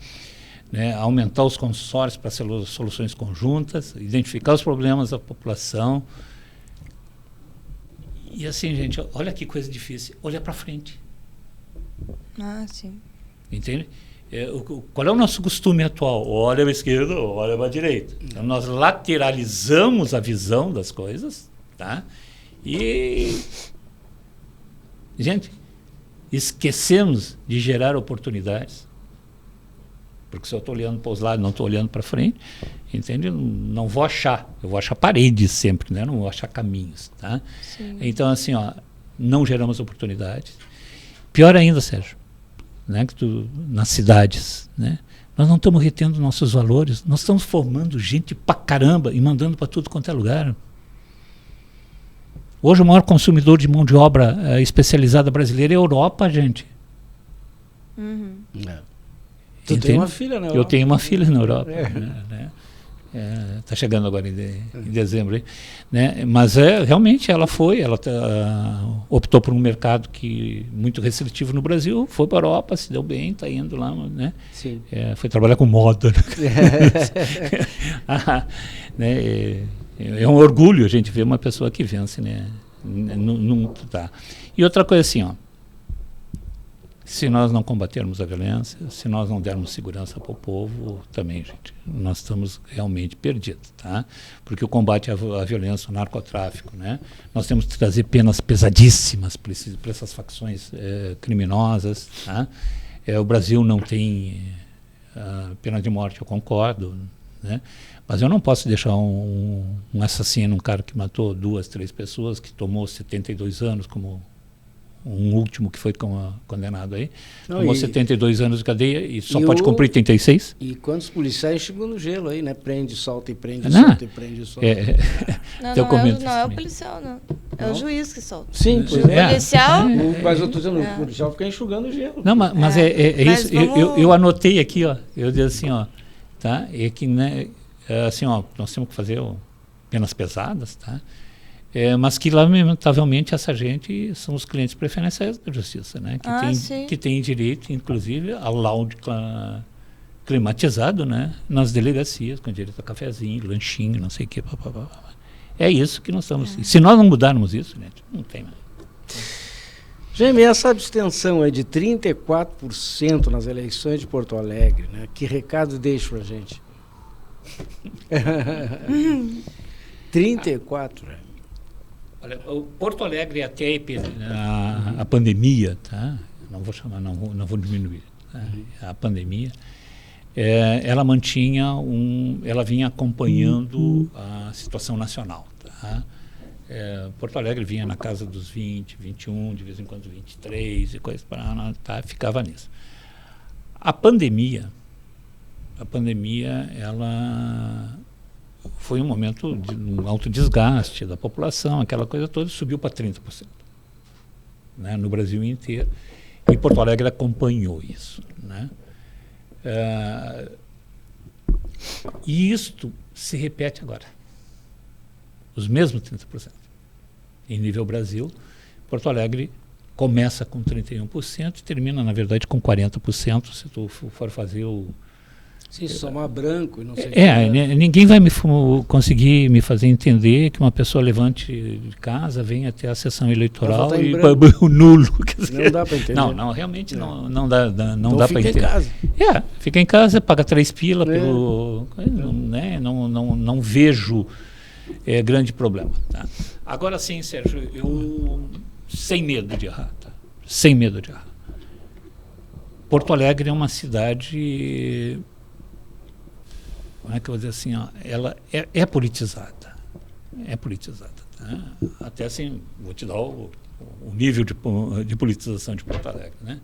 né? Aumentar os consórcios para soluções conjuntas, identificar os problemas da população. E assim, gente, olha que coisa difícil, olhar para frente. Ah, sim. Entende? Qual é o nosso costume atual? Olha para a esquerda, olha para a direita. Então, nós lateralizamos a visão das coisas, tá? E, gente, esquecemos de gerar oportunidades. Porque se eu estou olhando para os lados, não estou olhando para frente, entende? Não vou achar. Eu vou achar paredes sempre, né? Não vou achar caminhos, tá? Sim. Então, assim, ó, não geramos oportunidades. Pior ainda, Sérgio, né, nas cidades, né? Nós não estamos retendo nossos valores, nós estamos formando gente pra caramba e mandando para tudo quanto é lugar. Hoje o maior consumidor de mão de obra especializada brasileira é a Europa, gente. Uhum. Tu tem uma filha na Europa? Eu tenho uma filha na Europa. Né? Está chegando agora em dezembro, aí, né? Mas realmente ela optou por um mercado muito restritivo no Brasil, foi para a Europa, se deu bem, está indo lá, né? Sim. Foi trabalhar com moda. Né? É um orgulho a gente ver uma pessoa que vence, né? Tá. E outra coisa assim, ó, se nós não combatermos a violência, se nós não dermos segurança para o povo, também, gente, nós estamos realmente perdidos, tá? Porque o combate à violência, ao narcotráfico, né? Nós temos que trazer penas pesadíssimas para essas facções criminosas, tá? O Brasil não tem pena de morte, eu concordo, né? Mas eu não posso deixar um assassino, um cara que matou 2, 3 pessoas, que tomou 72 anos como um último que foi condenado aí, tomou 72 anos de cadeia e só pode cumprir 36. E quantos policiais chegam no gelo aí, né? Prende, solta e prende, solta e prende, solta. Não é o policial, não. É o juiz que solta. Sim, o policial... Mas eu estou dizendo, o policial fica enxugando o gelo. Não, mas é isso. Eu anotei aqui, ó. Eu disse assim, ó, tá? É que, né, assim, ó, nós temos que fazer penas pesadas, tá? Mas que, lamentavelmente, essa gente são os clientes preferenciais da justiça, né? Que tem direito, inclusive, ao laudo climatizado, né? Nas delegacias, com direito a cafezinho, lanchinho, não sei o quê. É isso que nós estamos... Se nós não mudarmos isso, gente, não tem mais. Jaime, essa abstenção é de 34% nas eleições de Porto Alegre, né? Que recado deixa pra gente? 34%, né? Olha, o Porto Alegre até a pandemia, tá? Não vou chamar, não vou diminuir, tá? A pandemia, ela ela vinha acompanhando a situação nacional, tá? Porto Alegre vinha na casa dos 20, 21, de vez em quando 23 e coisas para, tá? Ficava nisso. A pandemia, ela foi um momento de um alto desgaste da população, aquela coisa toda, subiu para 30%, né, no Brasil inteiro. E Porto Alegre acompanhou isso, né? E isto se repete agora. Os mesmos 30%. Em nível Brasil, Porto Alegre começa com 31% e termina, na verdade, com 40%, se tu for fazer Se somar branco e não sei o que. Ninguém vai conseguir me fazer entender que uma pessoa levante de casa, venha até a sessão eleitoral e o nulo. Não dá para entender. Não, realmente não dá para entender. Fica em casa. Fica em casa, paga 3 pila pelo... Não vejo grande problema. Tá? Agora sim, Sérgio, eu sem medo de errar. Tá? Sem medo de errar. Porto Alegre é uma cidade... Como é que eu vou dizer assim, ó, ela é politizada. É politizada. Tá? Até assim, vou te dar o nível de politização de Porto Alegre. Né?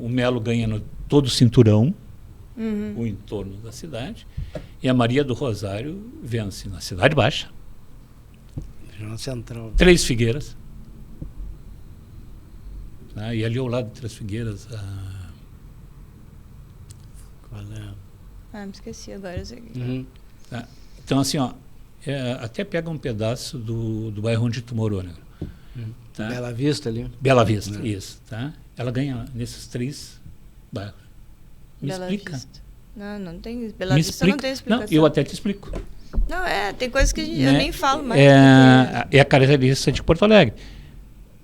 O Melo ganha todo o cinturão, o entorno da cidade, e a Maria do Rosário vence na Cidade Baixa. Central. 3 Figueiras. Né? E ali ao lado de 3 Figueiras... me esqueci agora. Tá? Então, assim, ó, até pega um pedaço do bairro onde tu morou, né? Tá? Bela Vista ali. Bela Vista, isso. Tá? Ela ganha nesses 3 bairros. Me Bela explica. Vista. Não tem. Bela Me Vista explica. não tem explicação. Não, eu até te explico. Não, tem coisas que eu Né? nem falo mais. É a característica de Porto Alegre.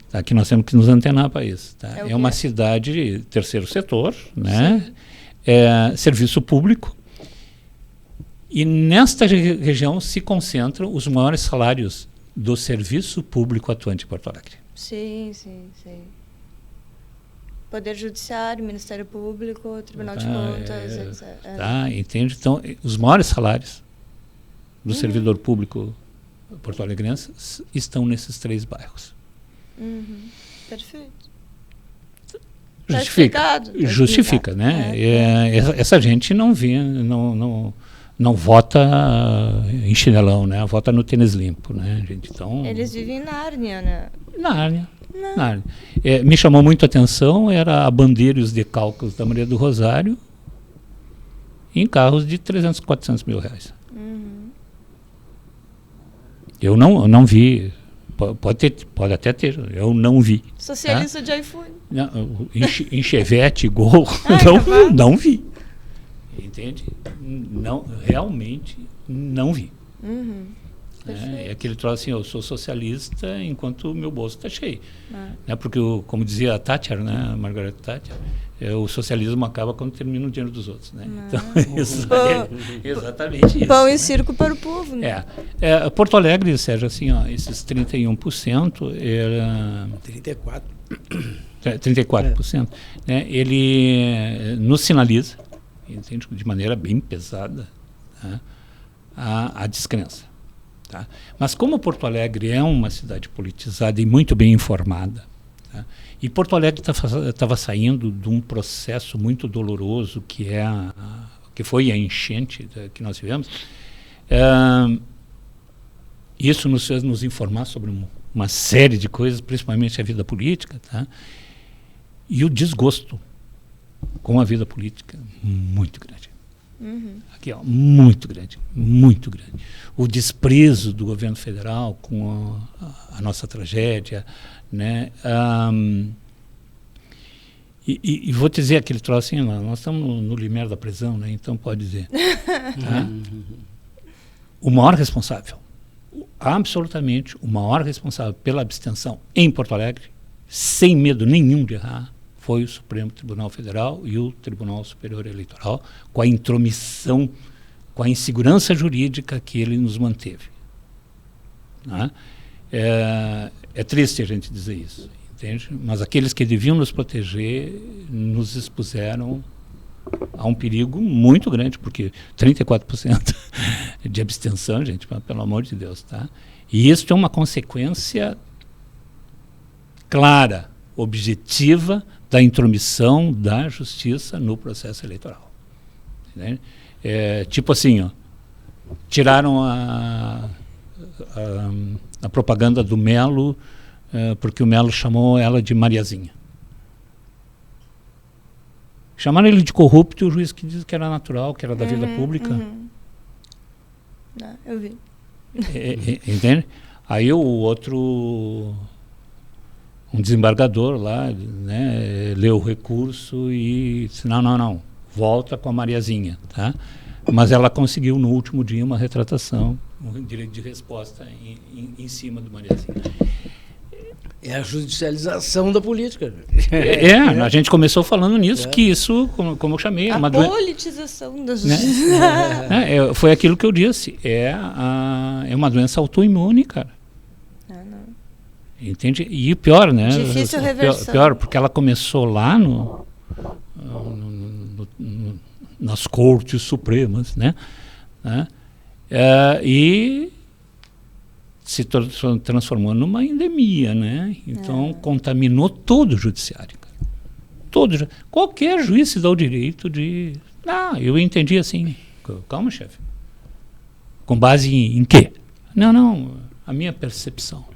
Tá? Que nós temos que nos antenar para isso. Tá? É o É uma quê? cidade terceiro setor, né? É serviço público. E nesta região se concentram os maiores salários do serviço público atuante em Porto Alegre. Sim. Poder Judiciário, Ministério Público, Tribunal de Contas, etc. Tá? Entende? Então, os maiores salários do servidor público porto-alegrense estão nesses 3 bairros. Perfeito. Justifica, né? Essa gente não vota em chinelão, né? Vota no tênis limpo, né, gente? Então, Eles vivem em Nárnia, né? Nárnia. Me chamou muito a atenção era a bandeira e os decalques da Maria do Rosário em carros de 300, 400 mil reais. Eu não vi. Pode até ter, eu não vi. Socialista de iPhone. Não, em Chevette, Gol, não vi. Entende? Não, realmente não vi. É aquele troço assim, eu sou socialista enquanto o meu bolso está cheio. Né? Porque, como dizia a Thatcher, né, a Margaret Thatcher, o socialismo acaba quando termina o dinheiro dos outros. Né? Então, exatamente isso. Pão e né? circo para o povo. Né? Porto Alegre, Sérgio, assim, ó, esses 31% era... 34%. Né? Ele nos sinaliza, entende, de maneira bem pesada, tá? a descrença. Tá? Mas como Porto Alegre é uma cidade politizada e muito bem informada, tá? E Porto Alegre estava saindo de um processo muito doloroso que foi a enchente que nós tivemos, isso nos fez nos informar sobre uma série de coisas, principalmente a vida política, tá? E o desgosto com a vida política muito grande. Aqui, ó, muito grande. O desprezo do governo federal com a nossa tragédia, né? E vou te dizer aquele troço assim, nós estamos no limiar da prisão, né? Então pode dizer. Tá? O maior responsável, absolutamente o maior responsável pela abstenção em Porto Alegre, sem medo nenhum de errar, foi o Supremo Tribunal Federal e o Tribunal Superior Eleitoral, com a intromissão, com a insegurança jurídica que ele nos manteve. Né? É triste a gente dizer isso, entende? Mas aqueles que deviam nos proteger nos expuseram a um perigo muito grande, porque 34% de abstenção, gente, pelo amor de Deus, tá? E isso é uma consequência clara, objetiva, da intromissão da justiça no processo eleitoral. Entende? Tipo assim, ó, tiraram a propaganda do Melo, porque o Melo chamou ela de Mariazinha. Chamaram ele de corrupto e o juiz que disse que era natural, que era da vida pública. Não, eu vi. Entende? Aí o outro... um desembargador lá, né, leu o recurso e disse, não, volta com a Mariazinha, tá? Mas ela conseguiu no último dia uma retratação, um direito de resposta em cima do Mariazinha. É a judicialização da política. A gente começou falando nisso, que isso, como eu chamei... A politização da justiça. Foi aquilo que eu disse, é uma doença autoimune, cara. Entende? E pior, né? Difícil reversão. Pior, porque ela começou lá nas cortes supremas, né? E se transformou numa endemia, né? Então contaminou todo o judiciário. Qualquer juiz se dá o direito de... eu entendi assim. Calma, chefe. Com base em quê? Não, a minha percepção.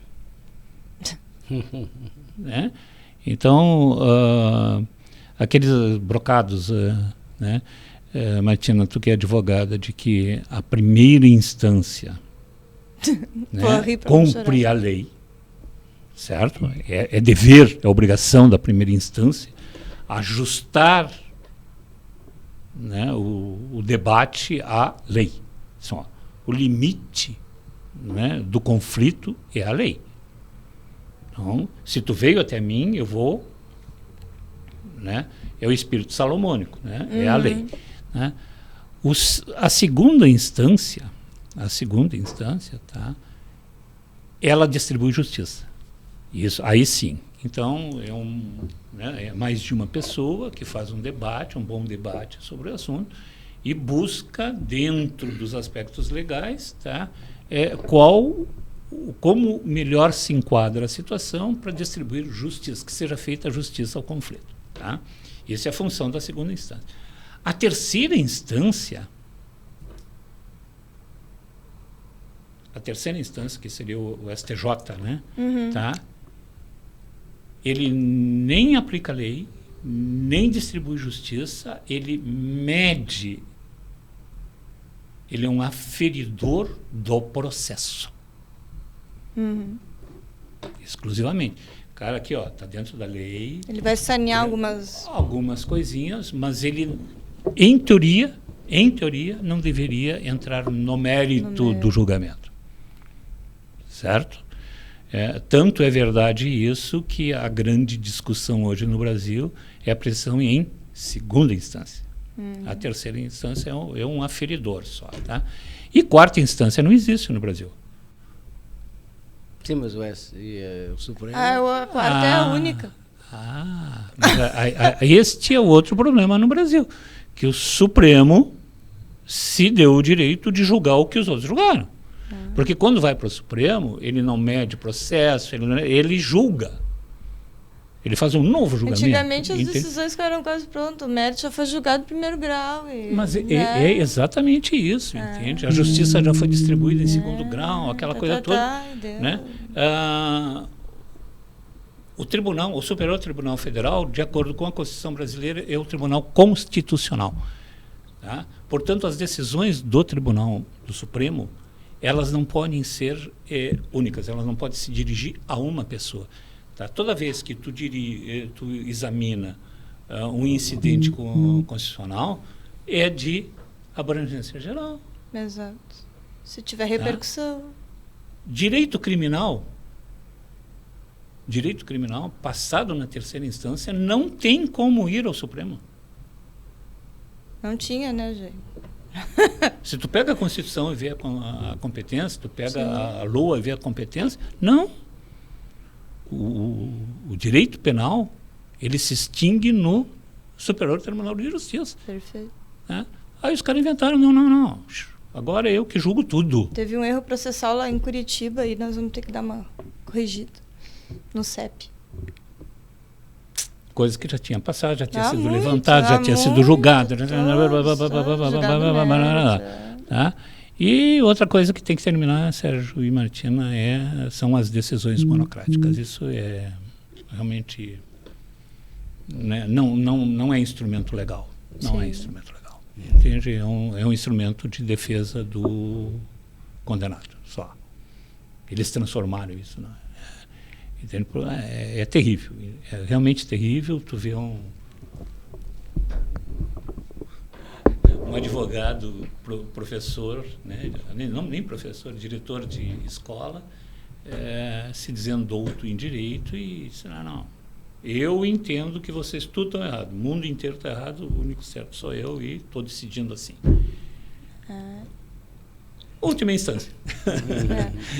Né? Então, aqueles brocados, né? Martina, tu que é advogada, de que a primeira instância né, cumpre a lei, certo? É dever, é obrigação da primeira instância ajustar, né, o debate à lei. Só, o limite, né, do conflito é a lei. Então, se tu veio até mim, eu vou, né, é o espírito salomônico, né, é a lei, né? A segunda instância, tá, ela distribui justiça. Isso, aí sim. Então, é mais de uma pessoa que faz um debate, um bom debate sobre o assunto, e busca, dentro dos aspectos legais, tá, como melhor se enquadra a situação para distribuir justiça, que seja feita a justiça ao conflito. Tá? Essa é a função da segunda instância. A terceira instância, que seria o STJ, né? Tá? Ele nem aplica a lei, nem distribui justiça, ele mede, ele é um aferidor do processo. Exclusivamente. O cara aqui, ó, tá dentro da lei. Ele vai sanear algumas coisinhas, mas ele, em teoria, não deveria entrar no mérito do julgamento. Certo? Tanto é verdade isso que a grande discussão hoje no Brasil é a pressão em segunda instância. A terceira instância é um aferidor só. Tá? E quarta instância não existe no Brasil. Sim, mas o Supremo... A quarta é a única. Mas este é o outro problema no Brasil, que o Supremo se deu o direito de julgar o que os outros julgaram. Porque quando vai para o Supremo, ele não mede processo, ele julga. Ele faz um novo julgamento. Antigamente as decisões ficaram quase prontas. O mérito já foi julgado em primeiro grau. Mas é exatamente isso, entende? A justiça já foi distribuída em segundo grau, aquela coisa toda. Né? O Superior Tribunal Federal, de acordo com a Constituição brasileira, é o Tribunal Constitucional. Tá? Portanto, as decisões do Supremo, elas não podem ser únicas, elas não podem se dirigir a uma pessoa. Tá? Toda vez que tu examina um incidente constitucional, é de abrangência geral. Exato. Se tiver repercussão. Tá? Direito criminal, passado na terceira instância, não tem como ir ao Supremo. Não tinha, né, gente? Se tu pega a Constituição e vê a competência, tu pega a LOA e vê a competência, não. O direito penal, ele se extingue no Superior Tribunal de Justiça. Perfeito. Né? Aí os caras inventaram, não. Agora é eu que julgo tudo. Teve um erro processual lá em Curitiba e nós vamos ter que dar uma corrigida no CEP. Coisa que já tinha passado, já tinha sido levantado, já tinha sido julgado. Tá? E outra coisa que tem que terminar, Sérgio e Martina, são as decisões monocráticas. Isso é realmente... Né, não é instrumento legal. Não é instrumento legal. Entende? É um instrumento de defesa do condenado, só. Eles transformaram isso, né? É terrível, é realmente terrível. Tu vê um advogado, professor, né, nem professor, diretor de escola, se dizendo douto em direito e diz, não, eu entendo que vocês tudo estão errado, o mundo inteiro está errado, o único certo sou eu e estou decidindo assim. Última instância.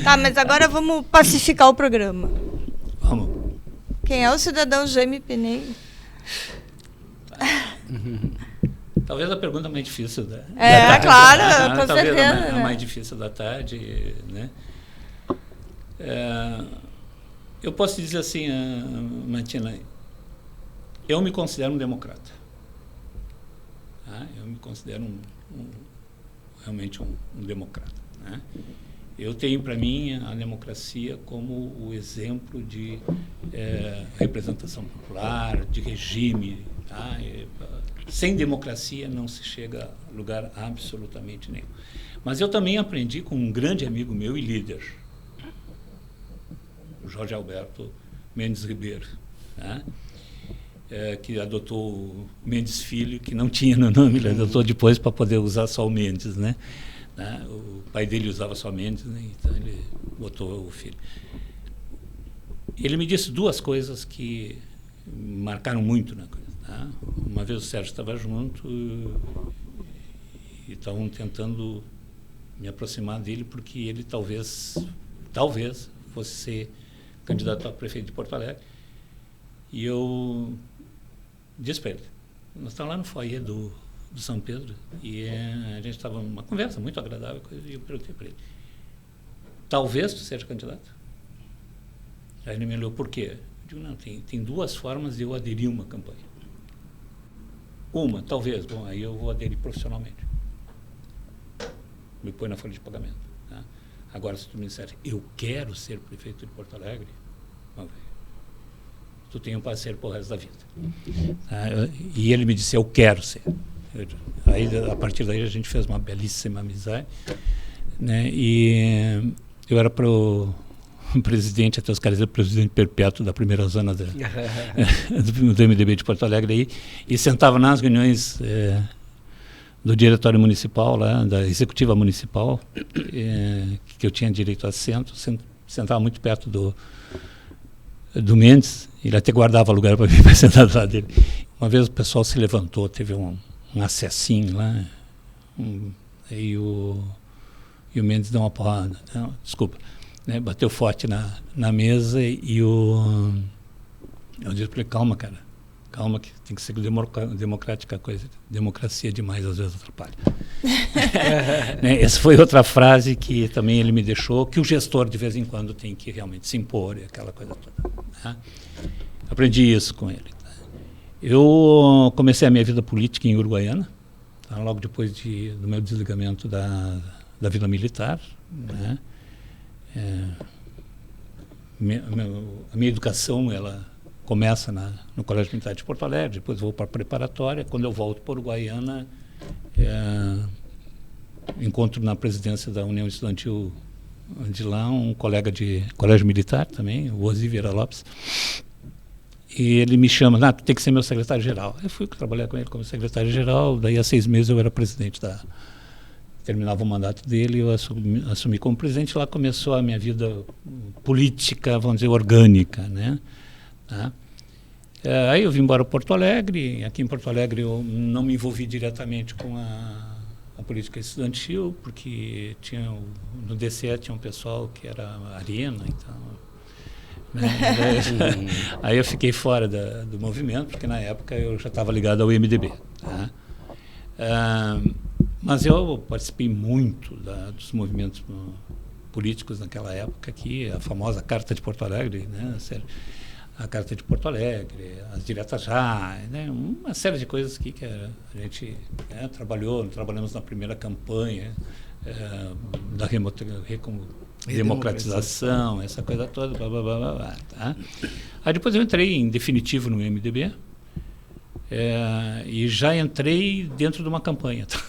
Tá, mas agora vamos pacificar o programa. Vamos. Quem é o cidadão Jaime Penedo? Talvez a pergunta mais difícil da tarde. Claro, com talvez certeza. A mais difícil da tarde, né? Eu posso dizer assim, Martina, eu me considero um democrata. Tá? Eu me considero realmente um democrata. Né? Eu tenho para mim a democracia como o exemplo de representação popular, de regime. Tá? Sem democracia não se chega a lugar absolutamente nenhum. Mas eu também aprendi com um grande amigo meu e líder, o Jorge Alberto Mendes Ribeiro, né? Que adotou o Mendes Filho, que não tinha no nome, ele adotou depois para poder usar só o Mendes, né? O pai dele usava só Mendes, né? Então ele botou o filho. Ele me disse duas coisas que marcaram muito na coisa. Tá? Uma vez o Sérgio estava junto e estavam tentando me aproximar dele porque ele talvez fosse ser candidato a prefeito de Porto Alegre. E eu disse para ele, nós estamos lá no foyer do São Pedro e a gente estava numa conversa muito agradável e eu perguntei para ele, talvez tu seja candidato? Aí ele me olhou, por quê? Eu digo, não, tem duas formas de eu aderir a uma campanha. Uma, talvez, bom, aí eu vou aderir profissionalmente. Me põe na folha de pagamento. Tá? Agora, se tu me disser, eu quero ser prefeito de Porto Alegre, vamos ver. Tu tem um parceiro pro resto da vida. E ele me disse, eu quero ser. Aí, a partir daí, a gente fez uma belíssima amizade. Né? E eu era pro presidente, até os caras diziam presidente perpétuo da primeira zona do MDB de Porto Alegre. Aí, e sentava nas reuniões do diretório municipal, lá, da executiva municipal, que eu tinha direito a assento, sentava muito perto do Mendes, ele até guardava lugar para mim para sentar do lado dele. Uma vez o pessoal se levantou, teve um acessinho lá, e o Mendes deu uma porrada, não, desculpa, né, bateu forte na mesa e eu disse para ele, calma, cara, calma que tem que ser democrática a coisa, democracia demais às vezes atrapalha. Né, essa foi outra frase que também ele me deixou, que o gestor de vez em quando tem que realmente se impor, aquela coisa toda. Né? Aprendi isso com ele. Tá? Eu comecei a minha vida política em Uruguaiana, tá? Logo depois do meu desligamento da Vila Militar. Né? A minha educação, ela começa no Colégio Militar de Porto Alegre, depois vou para a preparatória. Quando eu volto para Uruguaiana, encontro na presidência da União Estudantil de lá um colega de colégio militar também, o Osi Vieira Lopes, e ele me chama, tu tem que ser meu secretário-geral. Eu fui trabalhar com ele como secretário-geral, daí há 6 meses eu era presidente terminava o mandato dele, eu assumi como presidente. Lá começou a minha vida política, vamos dizer, orgânica, né? Tá? Aí eu vim embora para Porto Alegre. Aqui em Porto Alegre eu não me envolvi diretamente com a política estudantil, porque no DCE tinha um pessoal que era arena, então... Né? Aí eu fiquei fora do movimento, porque na época eu já estava ligado ao MDB. Tá? Mas eu participei muito dos movimentos políticos naquela época, aqui, a famosa Carta de Porto Alegre, né? A Carta de Porto Alegre, as Diretas Já, né? Uma série de coisas aqui que a gente trabalhamos na primeira campanha da democratização, essa coisa toda, blá, blá, blá, blá, blá, tá? Aí depois eu entrei em definitivo no MDB e já entrei dentro de uma campanha. Tá?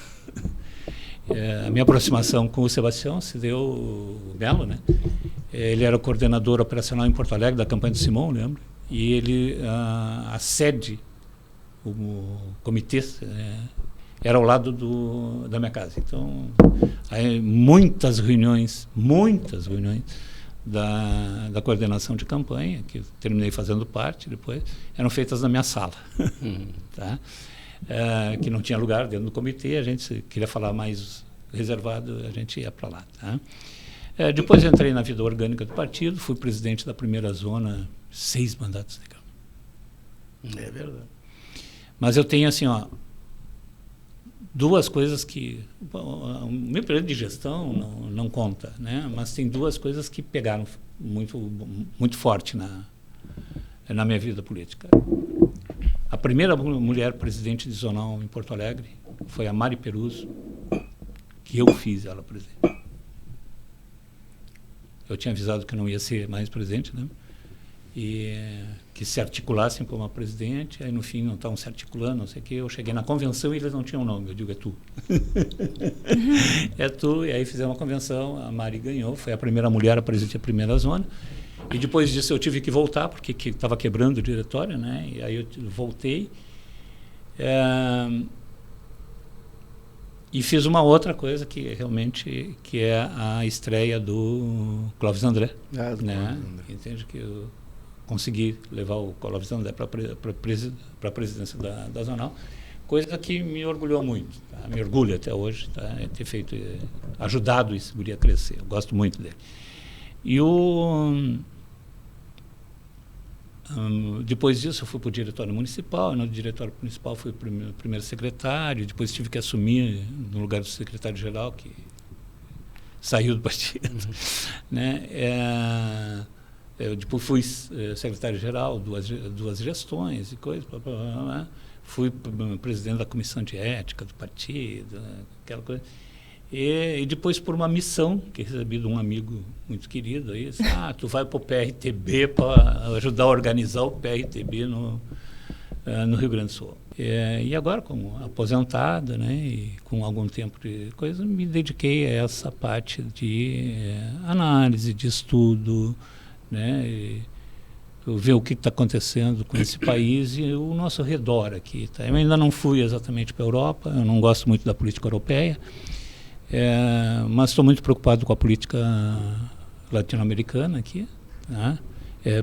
A minha aproximação com o Sebastião se deu Belo, né? Ele era o coordenador operacional em Porto Alegre da campanha do Simão, lembro? E ele, a sede, o comitê, era ao lado da minha casa. Então, aí, muitas reuniões da coordenação de campanha, que eu terminei fazendo parte depois, eram feitas na minha sala. Tá? Que não tinha lugar dentro do comitê, a gente queria falar mais reservado, a gente ia para lá. Tá? Depois entrei na vida orgânica do partido, fui presidente da primeira zona, 6 mandatos de campo. É verdade. Mas eu tenho assim, duas coisas que... O meu período de gestão não conta, né? Mas tem duas coisas que pegaram muito, muito forte na minha vida política. A primeira mulher presidente de zonal em Porto Alegre foi a Mari Peruso, que eu fiz ela presidente. Eu tinha avisado que não ia ser mais presidente, né? E que se articulassem como presidente, aí no fim não estavam se articulando, não sei o quê. Eu cheguei na convenção e eles não tinham nome. Eu digo, é tu. É tu. E aí fizemos uma convenção, a Mari ganhou, foi a primeira mulher a presidir a primeira zona. E depois disso eu tive que voltar, porque estava quebrando o diretório, né? E aí eu voltei. E fiz uma outra coisa que realmente que é a estreia do Clóvis André. Né? Entende que eu consegui levar o Clóvis André para a presidência da Zonal, coisa que me orgulhou muito, tá? Me orgulho até hoje, tá? Ter ajudado esse guri a crescer. Eu gosto muito dele. E depois disso eu fui para o diretório municipal. No diretório municipal fui o primeiro secretário, depois tive que assumir no lugar do secretário-geral, que saiu do partido. Né? Eu depois fui secretário-geral, duas gestões e coisas. Fui presidente da comissão de ética do partido, aquela coisa. E depois, por uma missão que recebi de um amigo muito querido, aí, tu vai para o PRTB para ajudar a organizar o PRTB no Rio Grande do Sul. E agora, como aposentado, né, e com algum tempo de coisa, me dediquei a essa parte de análise, de estudo, né, e ver o que está acontecendo com esse país e o nosso redor aqui. Tá? Eu ainda não fui exatamente para a Europa, eu não gosto muito da política europeia, mas estou muito preocupado com a política latino-americana aqui, né?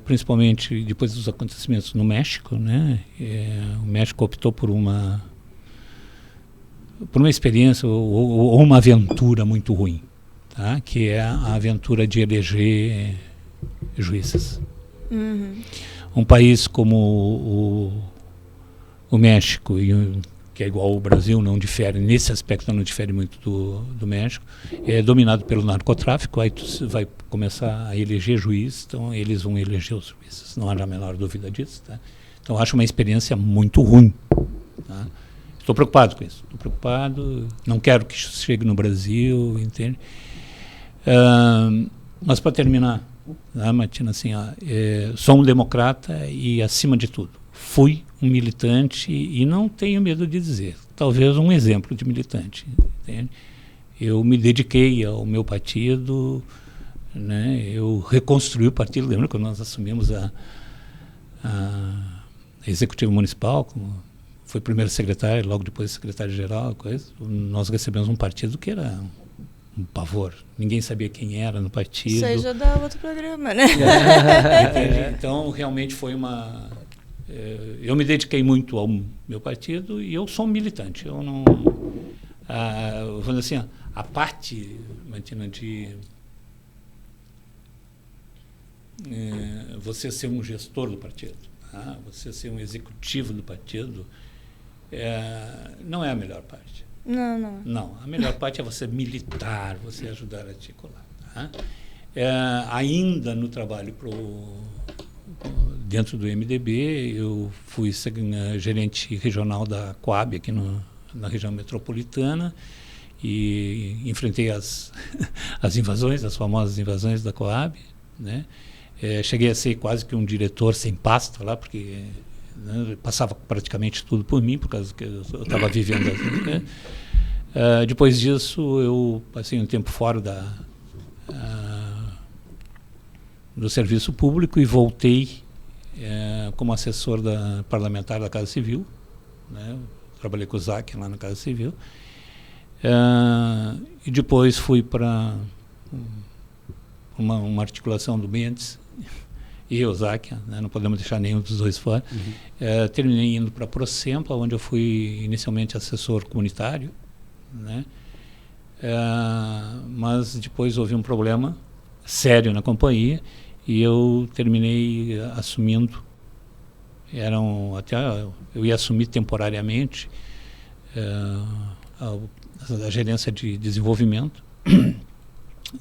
Principalmente depois dos acontecimentos no México, né? O México optou por uma experiência ou uma aventura muito ruim, tá? Que é a aventura de eleger juízes. Um país como o México, que é igual ao Brasil, não difere, nesse aspecto não difere muito do México, é dominado pelo narcotráfico. Aí tu vai começar a eleger juízes, então eles vão eleger os juízes, não há a menor dúvida disso. Tá? Então acho uma experiência muito ruim. Tá? Estou preocupado com isso, não quero que isso chegue no Brasil, entende? Mas para terminar, Martina, assim, sou um democrata e, acima de tudo, fui um militante e não tenho medo de dizer, talvez um exemplo de militante. Entende? Eu me dediquei ao meu partido, né? Eu reconstruí o partido. Lembra quando nós assumimos a executiva municipal, foi primeiro secretário, logo depois secretário-geral, nós recebemos um partido que era um pavor. Ninguém sabia quem era no partido. Seja da outro programa, né? Então, realmente foi eu me dediquei muito ao meu partido e eu sou um militante. Eu não... vamos dizer assim, a parte, Martina, de você ser um gestor do partido, tá? Você ser um executivo do partido, não é a melhor parte. Não, a melhor parte é você militar, você ajudar a articular. Tá? Ainda no trabalho dentro do MDB, eu fui gerente regional da Coab aqui na região metropolitana e enfrentei as invasões, as famosas invasões da Coab, né? Cheguei a ser quase que um diretor sem pasta lá, porque passava praticamente tudo por mim, por causa que eu estava vivendo assim, né? Depois disso, eu passei um tempo fora do serviço público e voltei como assessor parlamentar da Casa Civil, né? Trabalhei com o Zac lá na Casa Civil, e depois fui para uma articulação do Mendes e o Zac, né? Não podemos deixar nenhum dos dois fora. Terminei indo para a Procempla, onde eu fui inicialmente assessor comunitário, né? Mas depois houve um problema sério na companhia e eu terminei assumindo. Eu ia assumir temporariamente a gerência de desenvolvimento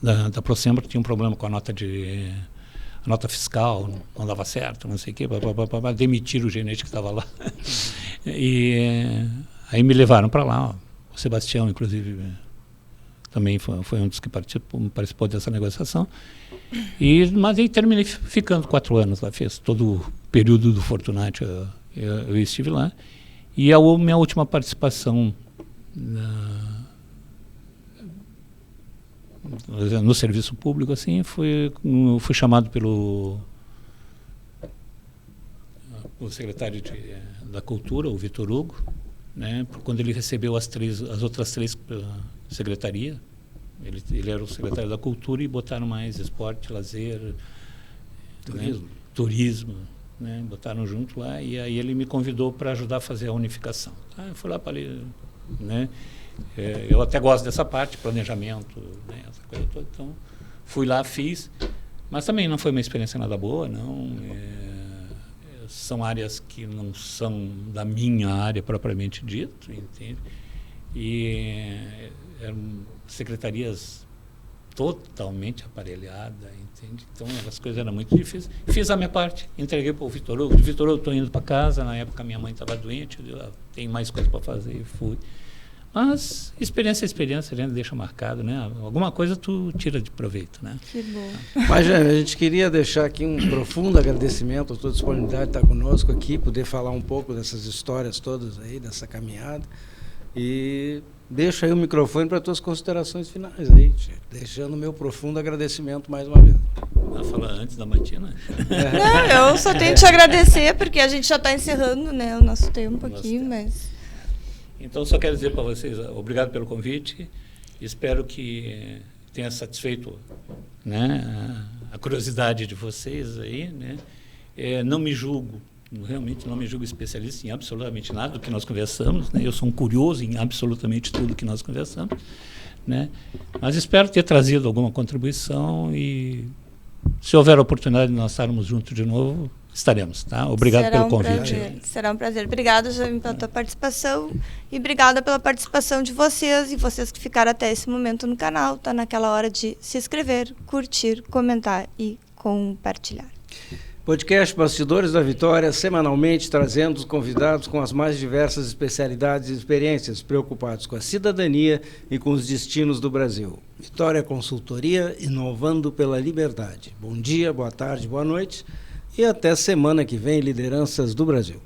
da Procempla. Tinha um problema com a nota fiscal, não dava certo, não sei o quê, demitiram o gerente que estava lá. E aí me levaram para lá. O Sebastião, inclusive, também foi um dos que participou dessa negociação. Mas aí terminei ficando 4 anos lá, fiz todo o período do Fortunati, eu estive lá. E a minha última participação no serviço público, assim, fui chamado pelo o secretário da Cultura, o Vitor Hugo, né, quando ele recebeu as outras 3 secretarias. Ele era o secretário da Cultura e botaram mais esporte, lazer, turismo, né, botaram junto lá, e aí ele me convidou para ajudar a fazer a unificação. Eu fui lá para ali, né, eu até gosto dessa parte, planejamento, né, essa coisa toda, então fui lá, fiz, mas também não foi uma experiência nada boa, não. São áreas que não são da minha área propriamente dito, entende? E eram secretarias totalmente aparelhadas, entende? Então as coisas eram muito difíceis. Fiz a minha parte, entreguei para o Vitor Hugo. Vitor Hugo, estou indo para casa, na época minha mãe estava doente, eu tenho mais coisas para fazer, e fui. Mas experiência é experiência, a gente deixa marcado, né? Alguma coisa tu tira de proveito, né? Que bom. Mas, Jane, a gente queria deixar aqui um profundo agradecimento à tua disponibilidade de estar conosco aqui, poder falar um pouco dessas histórias todas aí, dessa caminhada. E deixo aí o microfone para tuas considerações finais aí, deixando o meu profundo agradecimento mais uma vez. Vai falar antes da Martina? Não, eu só tenho que te agradecer, porque a gente já está encerrando, né, o nosso tempo aqui, mas... Então, só quero dizer para vocês, obrigado pelo convite, espero que tenha satisfeito, né, a curiosidade de vocês aí, né, não me julgo, realmente não me julgo especialista em absolutamente nada do que nós conversamos, né, eu sou um curioso em absolutamente tudo que nós conversamos, né, mas espero ter trazido alguma contribuição e, se houver a oportunidade de nós estarmos juntos de novo, estaremos, tá? Obrigado pelo convite. Será um prazer. Obrigada, Jaime, pela tua participação e obrigada pela participação de vocês e vocês que ficaram até esse momento no canal. Está naquela hora de se inscrever, curtir, comentar e compartilhar. Podcast Bastidores da Vitória, semanalmente trazendo os convidados com as mais diversas especialidades e experiências, preocupados com a cidadania e com os destinos do Brasil. Vitória Consultoria, inovando pela liberdade. Bom dia, boa tarde, boa noite e até semana que vem, Lideranças do Brasil.